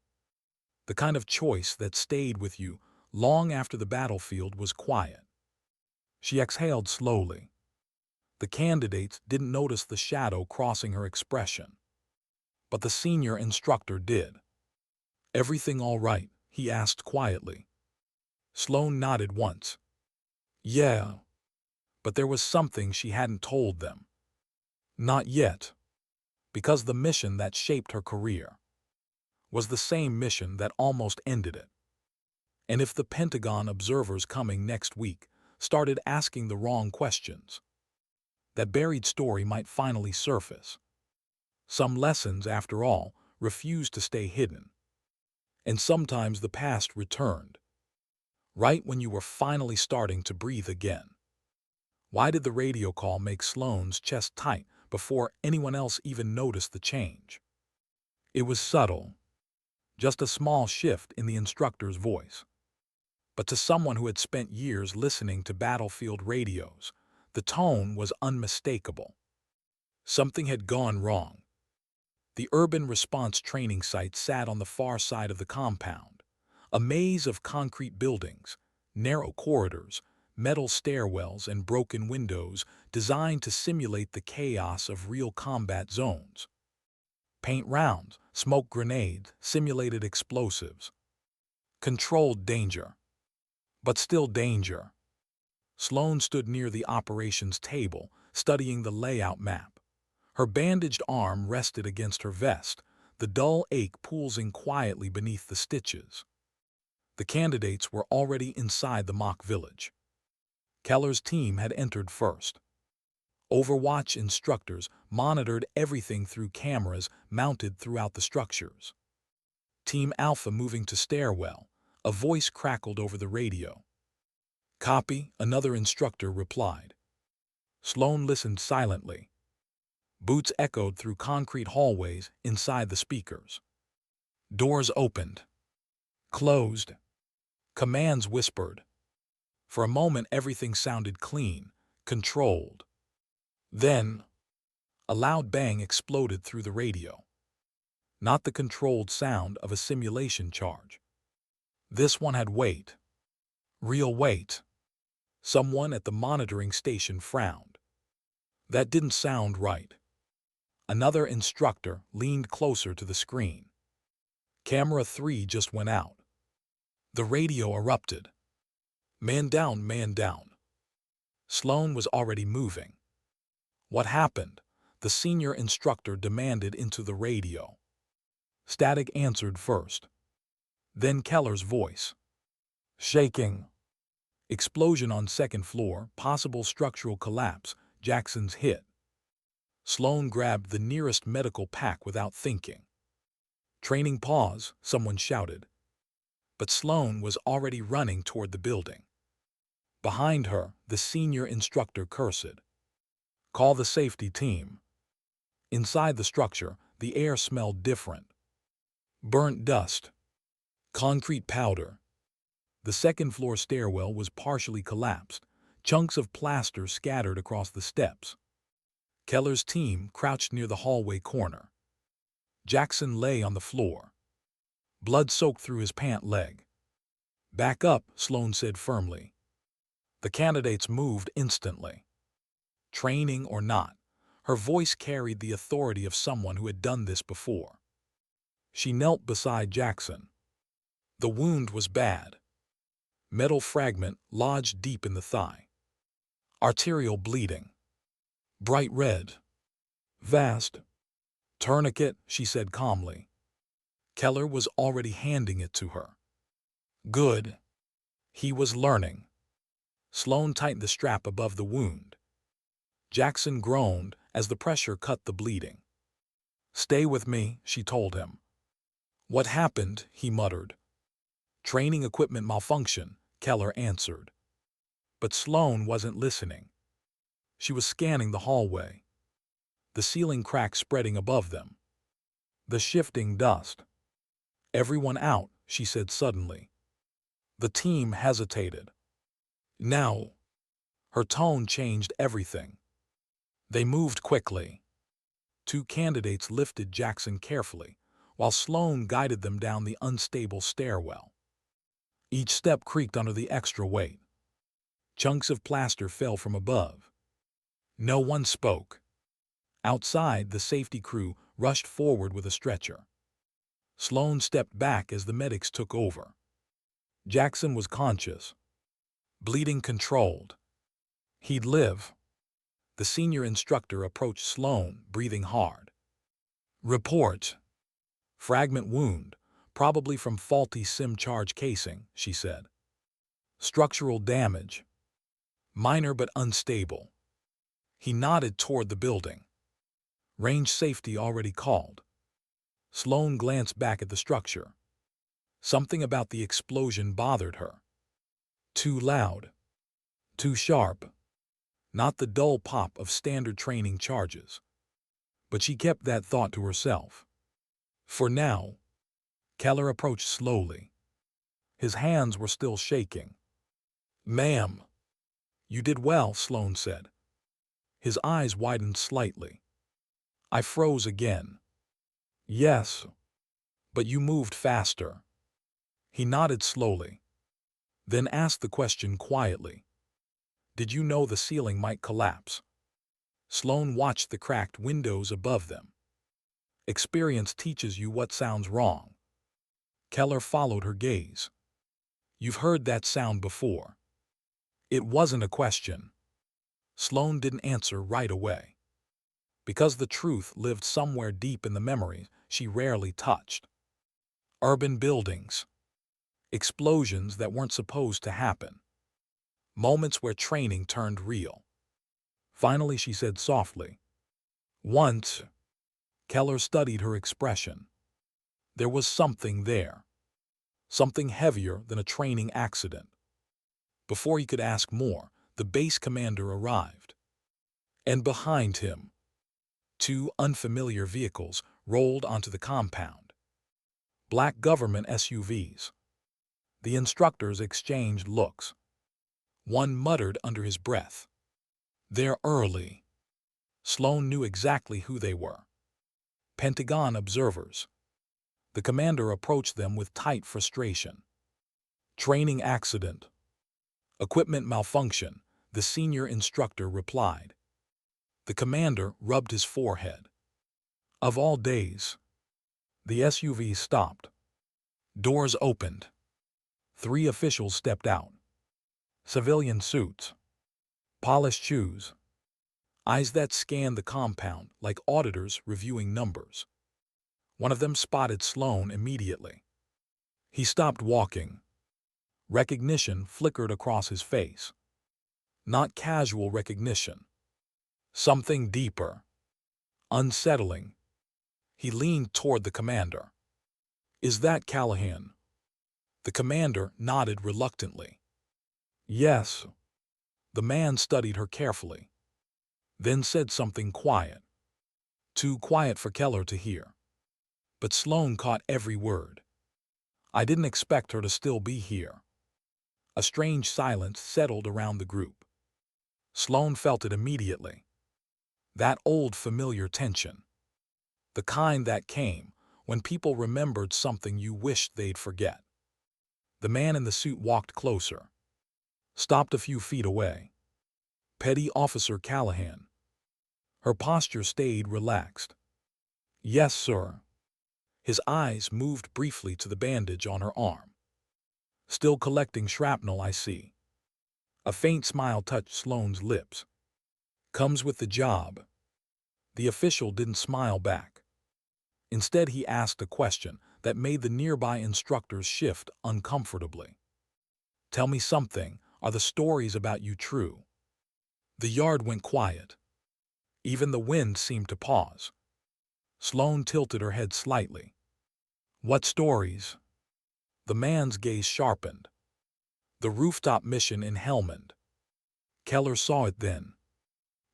The kind of choice that stayed with you long after the battlefield was quiet. She exhaled slowly. The candidates didn't notice the shadow crossing her expression. But the senior instructor did. Everything all right? He asked quietly. Sloane nodded once. Yeah. But there was something she hadn't told them. Not yet. Because the mission that shaped her career was the same mission that almost ended it. And if the Pentagon observers coming next week started asking the wrong questions, that buried story might finally surface. Some lessons, after all, refused to stay hidden. And sometimes the past returned, right when you were finally starting to breathe again. Why did the radio call make Sloane's chest tight before anyone else even noticed the change? It was subtle, just a small shift in the instructor's voice. But to someone who had spent years listening to battlefield radios, the tone was unmistakable. Something had gone wrong. The urban response training site sat on the far side of the compound, a maze of concrete buildings, narrow corridors, metal stairwells, and broken windows designed to simulate the chaos of real combat zones. Paint rounds, smoke grenades, simulated explosives. Controlled danger. But still danger. Sloane stood near the operations table, studying the layout map. Her bandaged arm rested against her vest, the dull ache pulsing quietly beneath the stitches. The candidates were already inside the mock village. Keller's team had entered first. Overwatch instructors monitored everything through cameras mounted throughout the structures. Team Alpha moving to stairwell, a voice crackled over the radio. Copy, another instructor replied. Sloane listened silently. Boots echoed through concrete hallways inside the speakers. Doors opened. Closed. Commands whispered. For a moment everything sounded clean, controlled. Then, a loud bang exploded through the radio. Not the controlled sound of a simulation charge. This one had weight. Real weight. Someone at the monitoring station frowned. That didn't sound right. Another instructor leaned closer to the screen. Camera 3 just went out. The radio erupted. Man down, man down. Sloane was already moving. What happened? The senior instructor demanded into the radio. Static answered first. Then Keller's voice. Shaking. Explosion on second floor, possible structural collapse, Jackson's hit. Sloane grabbed the nearest medical pack without thinking. Training pause, someone shouted. But Sloane was already running toward the building. Behind her, the senior instructor cursed. Call the safety team. Inside the structure, the air smelled different. Burnt dust. Concrete powder. The second-floor stairwell was partially collapsed, chunks of plaster scattered across the steps. Keller's team crouched near the hallway corner. Jackson lay on the floor. Blood soaked through his pant leg. Back up, Sloan said firmly. The candidates moved instantly. Training or not, her voice carried the authority of someone who had done this before. She knelt beside Jackson. The wound was bad. Metal fragment lodged deep in the thigh. Arterial bleeding. Bright red. Vast. Tourniquet, she said calmly. Keller was already handing it to her. Good. He was learning. Sloan tightened the strap above the wound. Jackson groaned as the pressure cut the bleeding. Stay with me, she told him. What happened? He muttered. Training equipment malfunction, Keller answered. But Sloan wasn't listening. She was scanning the hallway. The ceiling crack spreading above them. The shifting dust. Everyone out, she said suddenly. The team hesitated. Now. Her tone changed everything. They moved quickly. Two candidates lifted Jackson carefully, while Sloan guided them down the unstable stairwell. Each step creaked under the extra weight. Chunks of plaster fell from above. No one spoke. Outside, the safety crew rushed forward with a stretcher. Sloan stepped back as the medics took over. Jackson was conscious. Bleeding controlled. He'd live. The senior instructor approached Sloan, breathing hard. Report. Fragment wound, probably from faulty SIM charge casing, she said. Structural damage. Minor but unstable. He nodded toward the building. Range safety already called. Sloan glanced back at the structure. Something about the explosion bothered her. Too loud. Too sharp. Not the dull pop of standard training charges. But she kept that thought to herself. For now. Keller approached slowly. His hands were still shaking. Ma'am. You did well, Sloan said. His eyes widened slightly. I froze again. Yes. But you moved faster. He nodded slowly. Then asked the question quietly. Did you know the ceiling might collapse? Sloan watched the cracked windows above them. Experience teaches you what sounds wrong. Keller followed her gaze. You've heard that sound before. It wasn't a question. Sloan didn't answer right away. Because the truth lived somewhere deep in the memories she rarely touched. Urban buildings. Explosions that weren't supposed to happen. Moments where training turned real. Finally, she said softly. Once. Keller studied her expression. There was something there. Something heavier than a training accident. Before he could ask more, the base commander arrived. And behind him, two unfamiliar vehicles rolled onto the compound. Black government SUVs. The instructors exchanged looks. One muttered under his breath. They're early. Sloan knew exactly who they were. Pentagon observers. The commander approached them with tight frustration. Training accident. Equipment malfunction, the senior instructor replied. The commander rubbed his forehead. Of all days. The SUV stopped. Doors opened. 3 officials stepped out. Civilian suits. Polished shoes. Eyes that scanned the compound like auditors reviewing numbers. One of them spotted Sloan immediately. He stopped walking. Recognition flickered across his face. Not casual recognition. Something deeper. Unsettling. He leaned toward the commander. Is that Callahan? The commander nodded reluctantly. Yes. The man studied her carefully. then said something quiet. Too quiet for Keller to hear. But Sloane caught every word. I didn't expect her to still be here. A strange silence settled around the group. Sloane felt it immediately. That old familiar tension. The kind that came when people remembered something you wished they'd forget. The man in the suit walked closer. Stopped a few feet away. Petty Officer Callahan. Her posture stayed relaxed. Yes, sir. His eyes moved briefly to the bandage on her arm. Still collecting shrapnel, I see. A faint smile touched Sloane's lips. Comes with the job. The official didn't smile back. Instead, he asked a question that made the nearby instructors shift uncomfortably. Tell me something. Are the stories about you true? The yard went quiet. Even the wind seemed to pause. Sloane tilted her head slightly. What stories? The man's gaze sharpened. The rooftop mission in Helmand. Keller saw it then.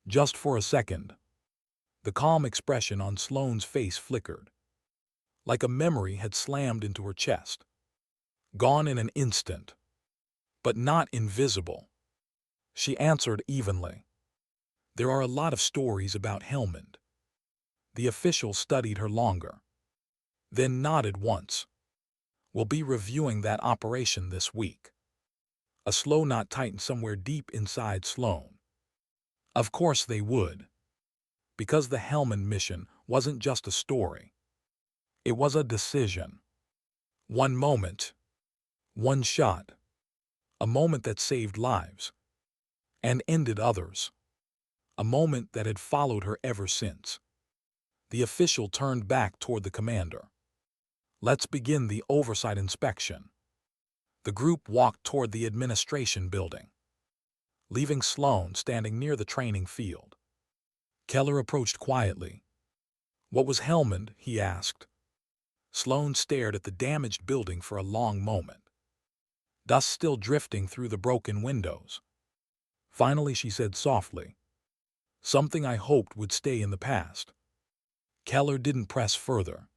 Just for a second. The calm expression on Sloane's face flickered. Like a memory had slammed into her chest. Gone in an instant. But not invisible. She answered evenly. There are a lot of stories about Helmand. The official studied her longer. Then nodded once. We'll be reviewing that operation this week. A slow knot tightened somewhere deep inside Sloane. Of course they would. Because the Helmand mission wasn't just a story. It was a decision. One moment. One shot. A moment that saved lives. And ended others. A moment that had followed her ever since. The official turned back toward the commander. Let's begin the oversight inspection. The group walked toward the administration building, leaving Sloane standing near the training field. Keller approached quietly. What was Helmand? He asked. Sloane stared at the damaged building for a long moment. Dust still drifting through the broken windows. Finally she said softly, something I hoped would stay in the past. Keller didn't press further.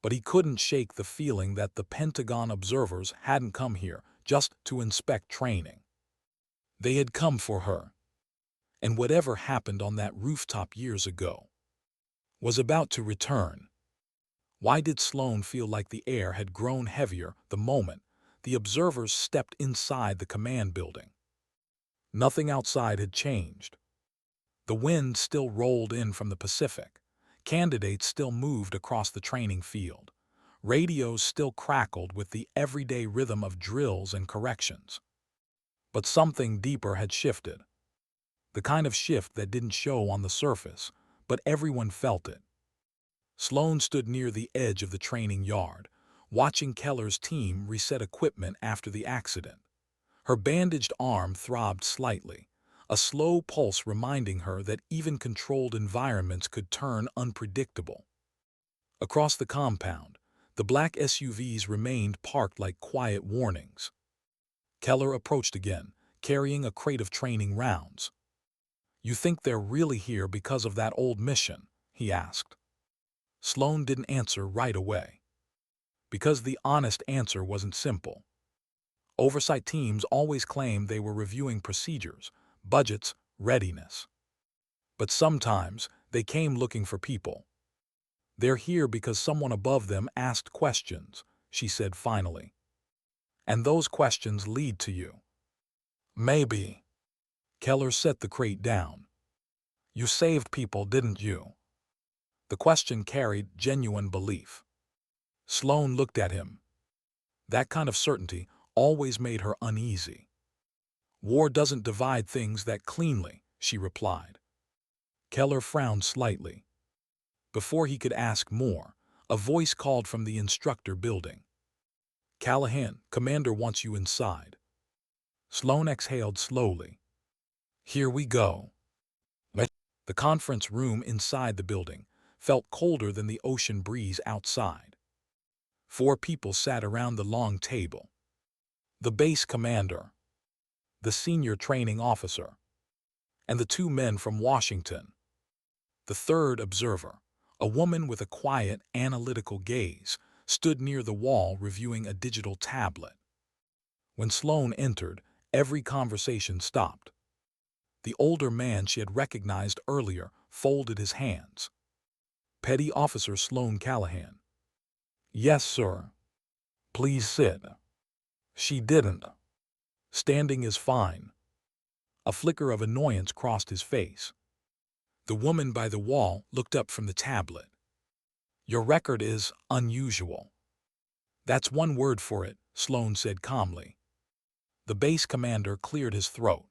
But he couldn't shake the feeling that the Pentagon observers hadn't come here just to inspect training. They had come for her. And whatever happened on that rooftop years ago was about to return. Why did Sloane feel like the air had grown heavier the moment the observers stepped inside the command building? Nothing outside had changed. The wind still rolled in from the Pacific. Candidates still moved across the training field. Radios still crackled with the everyday rhythm of drills and corrections. But something deeper had shifted. The kind of shift that didn't show on the surface, but everyone felt it. Sloane stood near the edge of the training yard, watching Keller's team reset equipment after the accident. Her bandaged arm throbbed slightly, a slow pulse reminding her that even controlled environments could turn unpredictable. Across the compound, the black SUVs remained parked like quiet warnings. Keller approached again, carrying a crate of training rounds. You think they're really here because of that old mission? He asked. Sloane didn't answer right away. Because the honest answer wasn't simple. Oversight teams always claimed they were reviewing procedures, budgets, readiness. But sometimes they came looking for people. They're here because someone above them asked questions, she said finally. And those questions lead to you. Maybe. Keller set the crate down. You saved people, didn't you? The question carried genuine belief. Sloane looked at him. That kind of certainty always made her uneasy. War doesn't divide things that cleanly, she replied. Keller frowned slightly. Before he could ask more, a voice called from the instructor building. Callahan, Commander wants you inside. Sloane exhaled slowly. Here we go. The conference room inside the building felt colder than the ocean breeze outside. 4 people sat around the long table. The base commander, the senior training officer, and the two men from Washington. The third observer, a woman with a quiet, analytical gaze, stood near the wall reviewing a digital tablet. When Sloane entered, every conversation stopped. The older man she had recognized earlier folded his hands. Petty Officer Sloane Callahan. Yes, sir. Please sit. She didn't. Standing is fine. A flicker of annoyance crossed his face. The woman by the wall looked up from the tablet. Your record is unusual. That's one word for it, Sloane said calmly. The base commander cleared his throat.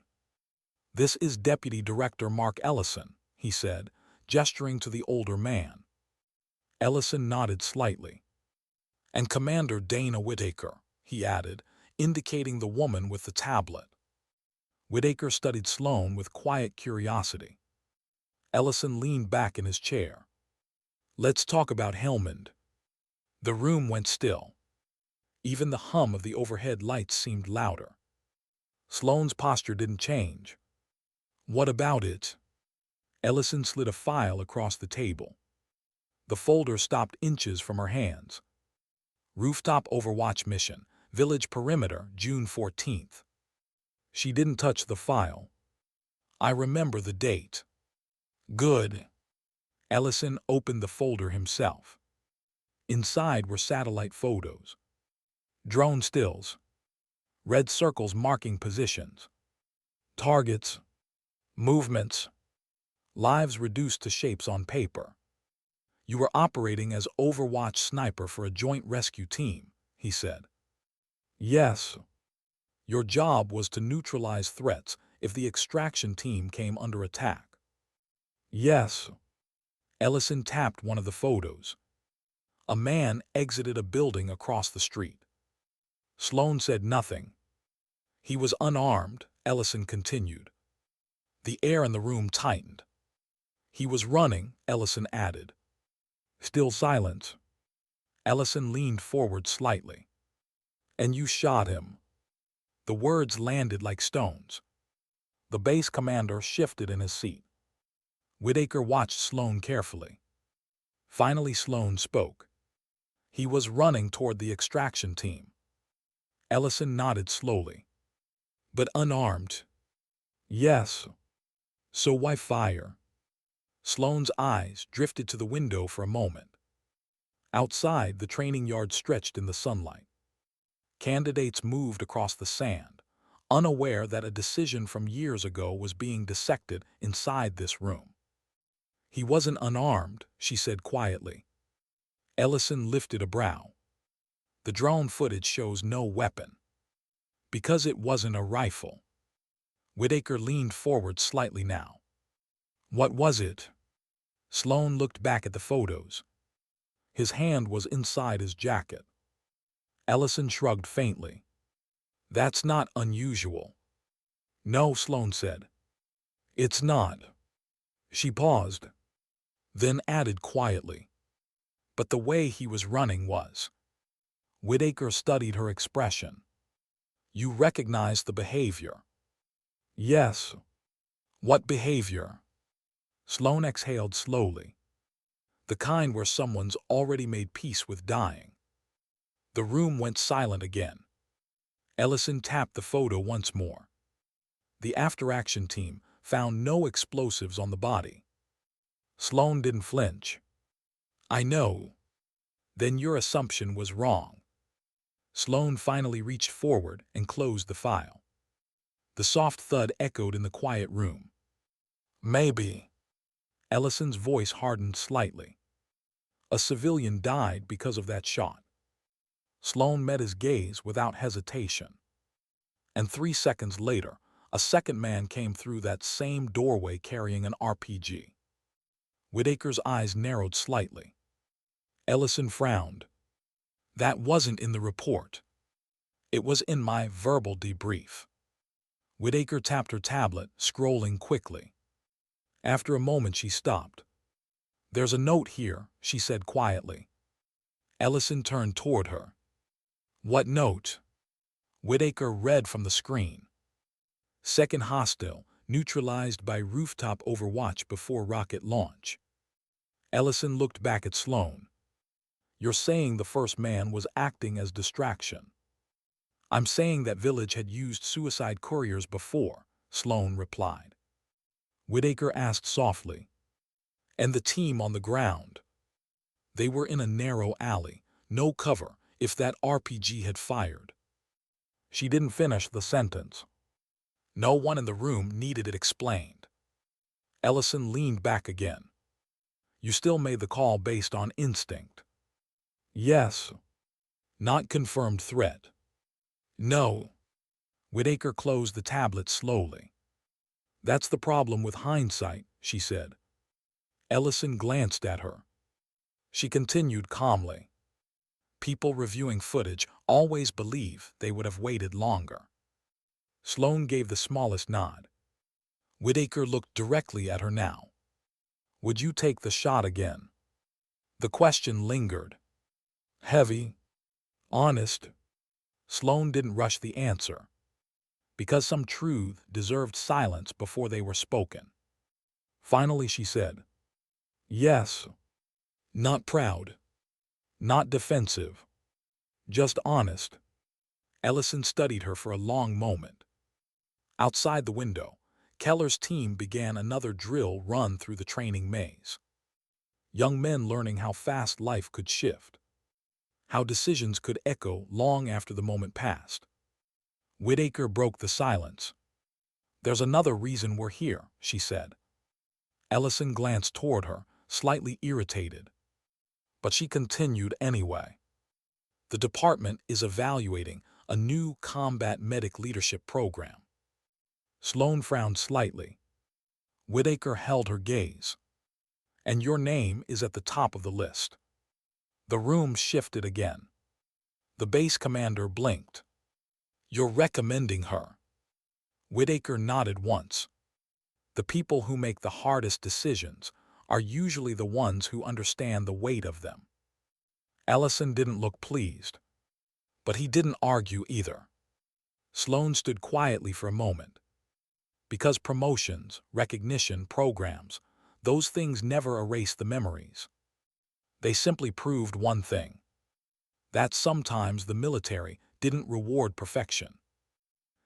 This is Deputy Director Mark Ellison, he said, gesturing to the older man. Ellison nodded slightly. And Commander Dana Whitaker, he added, indicating the woman with the tablet. Whitaker studied Sloane with quiet curiosity. Ellison leaned back in his chair. Let's talk about Helmand. The room went still. Even the hum of the overhead lights seemed louder. Sloane's posture didn't change. What about it? Ellison slid a file across the table. The folder stopped inches from her hands. Rooftop Overwatch Mission, Village Perimeter, June 14th. She didn't touch the file. I remember the date. Good. Ellison opened the folder himself. Inside were satellite photos. Drone stills. Red circles marking positions. Targets. Movements. Lives reduced to shapes on paper. You were operating as Overwatch sniper for a joint rescue team, he said. Yes. Your job was to neutralize threats if the extraction team came under attack. Yes. Ellison tapped one of the photos. A man exited a building across the street. Sloane said nothing. He was unarmed, Ellison continued. The air in the room tightened. He was running, Ellison added. Still silence. Ellison leaned forward slightly. And you shot him. The words landed like stones. The base commander shifted in his seat. Whitaker watched Sloane carefully. Finally, Sloane spoke. He was running toward the extraction team. Ellison nodded slowly. But unarmed? Yes. So why fire? Sloane's eyes drifted to the window for a moment. Outside, the training yard stretched in the sunlight. Candidates moved across the sand, unaware that a decision from years ago was being dissected inside this room. He wasn't unarmed, she said quietly. Ellison lifted a brow. The drone footage shows no weapon. Because it wasn't a rifle. Whitaker leaned forward slightly now. What was it? Sloane looked back at the photos. His hand was inside his jacket. Ellison shrugged faintly. That's not unusual. No, Sloane said. It's not. She paused, then added quietly. But the way he was running was. Whitaker studied her expression. You recognize the behavior. Yes. What behavior? Sloane exhaled slowly. The kind where someone's already made peace with dying. The room went silent again. Ellison tapped the photo once more. The after-action team found no explosives on the body. Sloane didn't flinch. I know. Then your assumption was wrong. Sloane finally reached forward and closed the file. The soft thud echoed in the quiet room. Maybe. Ellison's voice hardened slightly. A civilian died because of that shot. Sloane met his gaze without hesitation. And 3 seconds later, a second man came through that same doorway carrying an RPG. Whitaker's eyes narrowed slightly. Ellison frowned. That wasn't in the report. It was in my verbal debrief. Whitaker tapped her tablet, scrolling quickly. After a moment, she stopped. There's a note here, she said quietly. Ellison turned toward her. What note? Whitaker read from the screen. Second hostile, neutralized by rooftop overwatch before rocket launch. Ellison looked back at Sloan. You're saying the first man was acting as distraction. I'm saying that village had used suicide couriers before, Sloan replied. Whitaker asked softly. And the team on the ground? They were in a narrow alley, no cover, if that RPG had fired. She didn't finish the sentence. No one in the room needed it explained. Ellison leaned back again. You still made the call based on instinct. Yes. Not confirmed threat. No. Whitaker closed the tablet slowly. That's the problem with hindsight, she said. Ellison glanced at her. She continued calmly. People reviewing footage always believe they would have waited longer. Sloan gave the smallest nod. Whitaker looked directly at her now. Would you take the shot again? The question lingered. Heavy. Honest. Sloan didn't rush the answer. Because some truth deserved silence before they were spoken. Finally she said, yes. Not proud. Not defensive. Just honest. Ellison studied her for a long moment. Outside the window, Keller's team began another drill run through the training maze. Young men learning how fast life could shift. How decisions could echo long after the moment passed. Whitaker broke the silence. There's another reason we're here, she said. Ellison glanced toward her, slightly irritated. But she continued anyway. The department is evaluating a new combat medic leadership program. Sloan frowned slightly. Whitaker held her gaze. And your name is at the top of the list. The room shifted again. The base commander blinked. You're recommending her. Whitaker nodded once. The people who make the hardest decisions are usually the ones who understand the weight of them. Ellison didn't look pleased. But he didn't argue either. Sloan stood quietly for a moment. Because promotions, recognition, programs, those things never erase the memories. They simply proved one thing. That sometimes the military didn't reward perfection.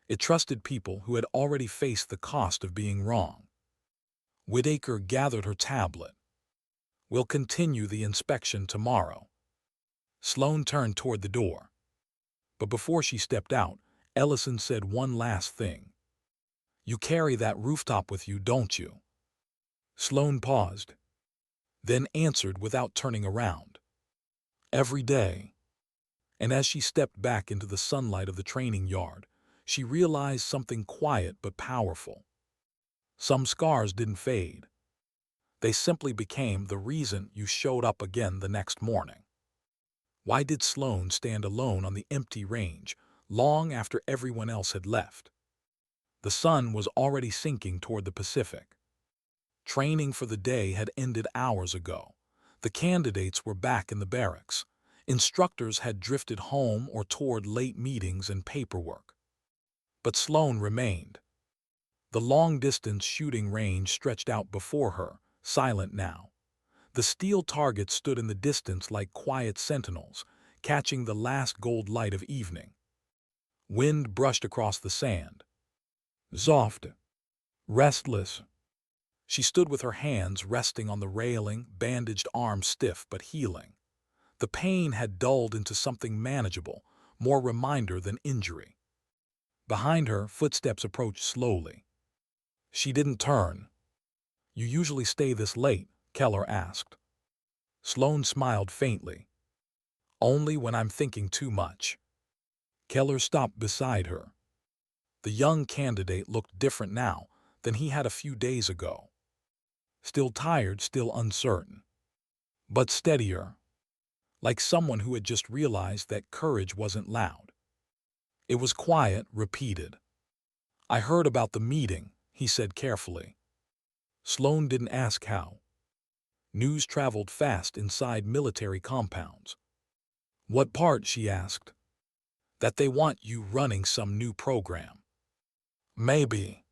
It trusted people who had already faced the cost of being wrong. Whitaker gathered her tablet. We'll continue the inspection tomorrow. Sloan turned toward the door. But before she stepped out, Ellison said one last thing. You carry that rooftop with you, don't you? Sloan paused, then answered without turning around. Every day. And as she stepped back into the sunlight of the training yard, she realized something quiet but powerful. Some scars didn't fade. They simply became the reason you showed up again the next morning. Why did Sloan stand alone on the empty range long after everyone else had left? The sun was already sinking toward the Pacific. Training for the day had ended hours ago. The candidates were back in the barracks. Instructors had drifted home or toward late meetings and paperwork. But Sloan remained. The long-distance shooting range stretched out before her, silent now. The steel targets stood in the distance like quiet sentinels, catching the last gold light of evening. Wind brushed across the sand. Soft. Restless. She stood with her hands resting on the railing, bandaged arms stiff but healing. The pain had dulled into something manageable, more reminder than injury. Behind her, footsteps approached slowly. She didn't turn. You usually stay this late, Keller asked. Sloan smiled faintly. Only when I'm thinking too much. Keller stopped beside her. The young candidate looked different now than he had a few days ago. Still tired, still uncertain. But steadier. Like someone who had just realized that courage wasn't loud. It was quiet, repeated. I heard about the meeting, he said carefully. Sloan didn't ask how. News traveled fast inside military compounds. What part, she asked. That they want you running some new program. Maybe.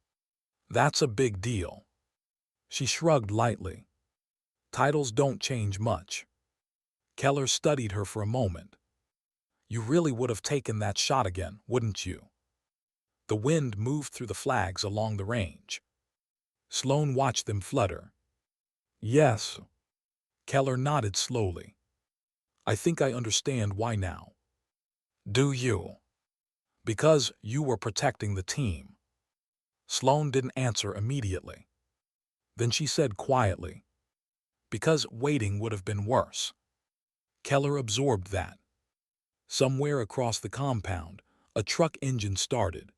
That's a big deal. She shrugged lightly. Titles don't change much. Keller studied her for a moment. You really would have taken that shot again, wouldn't you? The wind moved through the flags along the range. Sloane watched them flutter. Yes. Keller nodded slowly. I think I understand why now. Do you? Because you were protecting the team. Sloane didn't answer immediately. Then she said quietly, because waiting would have been worse. Keller absorbed that. Somewhere across the compound, a truck engine started.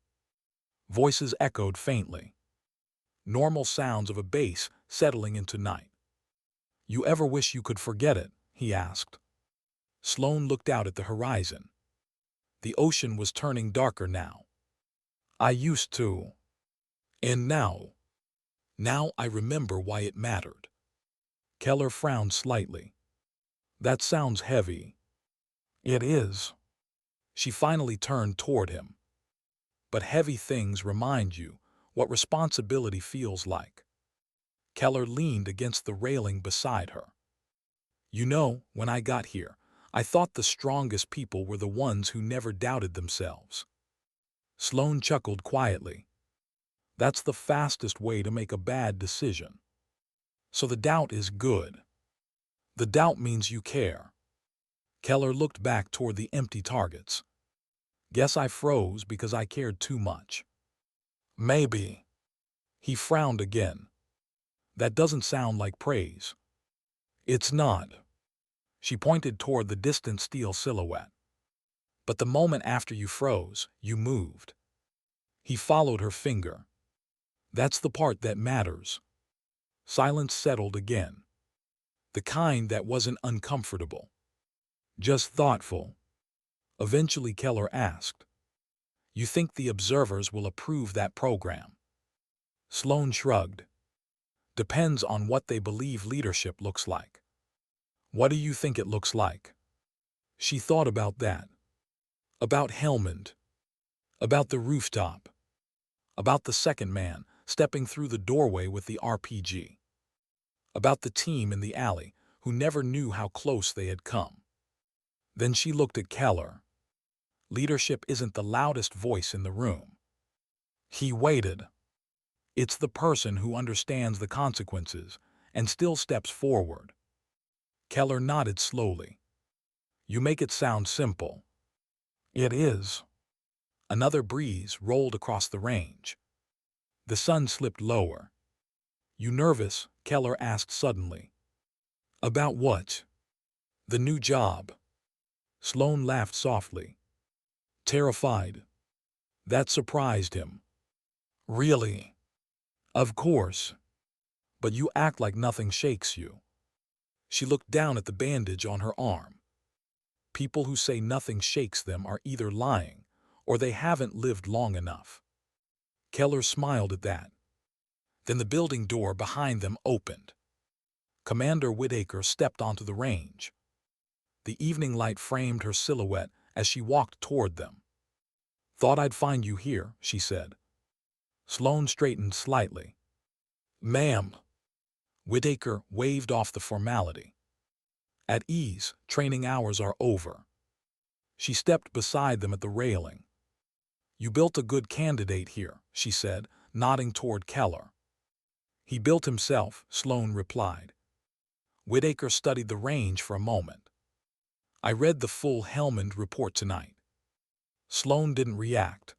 Voices echoed faintly. Normal sounds of a bass settling into night. You ever wish you could forget it? He asked. Sloane looked out at the horizon. The ocean was turning darker now. I used to. And now? Now I remember why it mattered. Keller frowned slightly. That sounds heavy. It is. She finally turned toward him. But heavy things remind you what responsibility feels like. Keller leaned against the railing beside her. You know, when I got here, I thought the strongest people were the ones who never doubted themselves. Sloane chuckled quietly. That's the fastest way to make a bad decision. So the doubt is good. The doubt means you care. Keller looked back toward the empty targets. Guess I froze because I cared too much. Maybe. He frowned again. That doesn't sound like praise. It's not. She pointed toward the distant steel silhouette. But the moment after you froze, you moved. He followed her finger. That's the part that matters. Silence settled again. The kind that wasn't uncomfortable. Just thoughtful. Eventually Keller asked, You think the observers will approve that program? Sloane shrugged. Depends on what they believe leadership looks like. What do you think it looks like? She thought about that. About Helmand. About the rooftop. About the second man stepping through the doorway with the RPG. About the team in the alley who never knew how close they had come. Then she looked at Keller. Leadership isn't the loudest voice in the room. He waited. It's the person who understands the consequences and still steps forward. Keller nodded slowly. You make it sound simple. It is. Another breeze rolled across the range. The sun slipped lower. You nervous? Keller asked suddenly. About what? The new job. Sloane laughed softly. Terrified. That surprised him. Really? Of course. But you act like nothing shakes you. She looked down at the bandage on her arm. People who say nothing shakes them are either lying or they haven't lived long enough. Keller smiled at that. Then the building door behind them opened. Commander Whitaker stepped onto the range. The evening light framed her silhouette as she walked toward them. Thought I'd find you here, she said. Sloane straightened slightly. Ma'am. Whitaker waved off the formality. At ease, training hours are over. She stepped beside them at the railing. You built a good candidate here, she said, nodding toward Keller. He built himself, Sloane replied. Whitaker studied the range for a moment. I read the full Helmand report tonight. Sloane didn't react.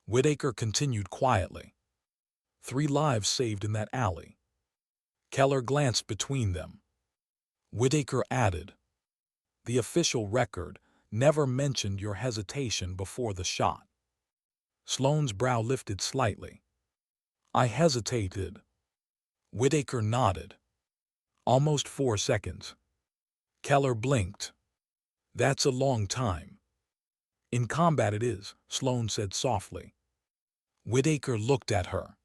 Whitaker continued quietly. 3 lives saved in that alley. Keller glanced between them. Whitaker added, The official record never mentioned your hesitation before the shot. Sloane's brow lifted slightly. I hesitated. Whitaker nodded. Almost 4 seconds. Keller blinked. That's a long time. In combat it is, Sloane said softly. Whitaker looked at her.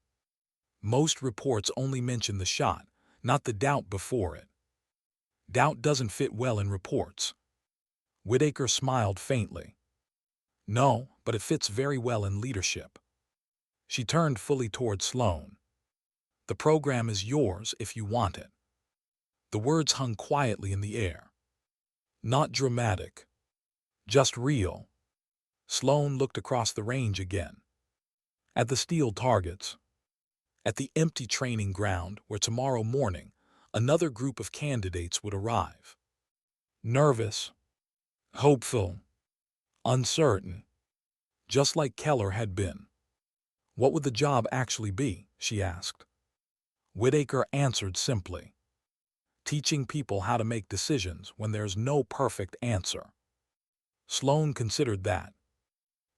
Most reports only mention the shot, not the doubt before it. Doubt doesn't fit well in reports. Whitaker smiled faintly. No, but it fits very well in leadership. She turned fully toward Sloane. The program is yours if you want it. The words hung quietly in the air. Not dramatic, just real. Sloane looked across the range again. At the steel targets. At the empty training ground where tomorrow morning another group of candidates would arrive. Nervous, hopeful, uncertain, just like Keller had been. What would the job actually be, she asked. Whitaker answered simply. Teaching people how to make decisions when there's no perfect answer. Sloane considered that,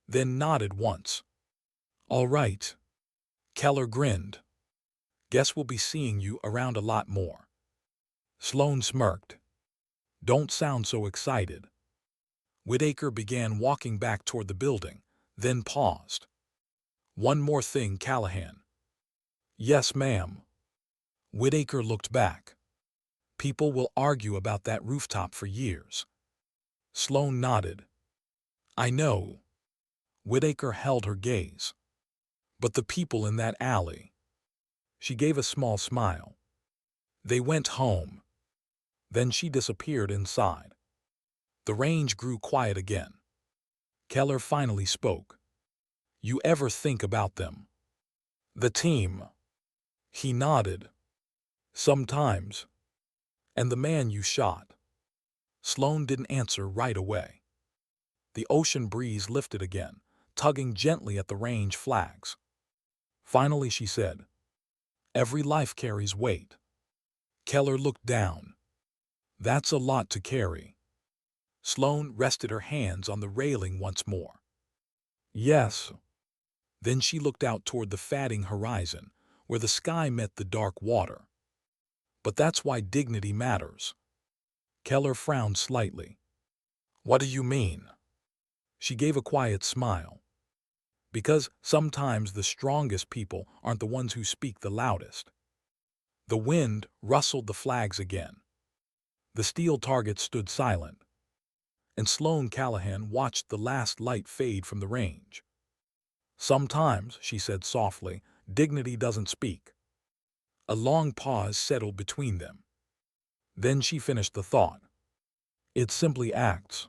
then nodded once. All right. Keller grinned. Guess we'll be seeing you around a lot more. Sloane smirked. Don't sound so excited. Whitaker began walking back toward the building, then paused. One more thing, Callahan. Yes, ma'am. Whitaker looked back. People will argue about that rooftop for years. Sloane nodded. I know. Whitaker held her gaze. But the people in that alley. She gave a small smile. They went home. Then she disappeared inside. The range grew quiet again. Keller finally spoke. You ever think about them? The team. He nodded. Sometimes. And the man you shot. Sloane didn't answer right away. The ocean breeze lifted again, tugging gently at the range flags. Finally she said, every life carries weight. Keller looked down. That's a lot to carry. Sloane rested her hands on the railing once more. Yes. Then she looked out toward the fading horizon, where the sky met the dark water. But that's why dignity matters. Keller frowned slightly. What do you mean? She gave a quiet smile. Because sometimes the strongest people aren't the ones who speak the loudest. The wind rustled the flags again. The steel target stood silent, and Sloane Callahan watched the last light fade from the range. Sometimes, she said softly, dignity doesn't speak. A long pause settled between them. Then she finished the thought. It simply acts.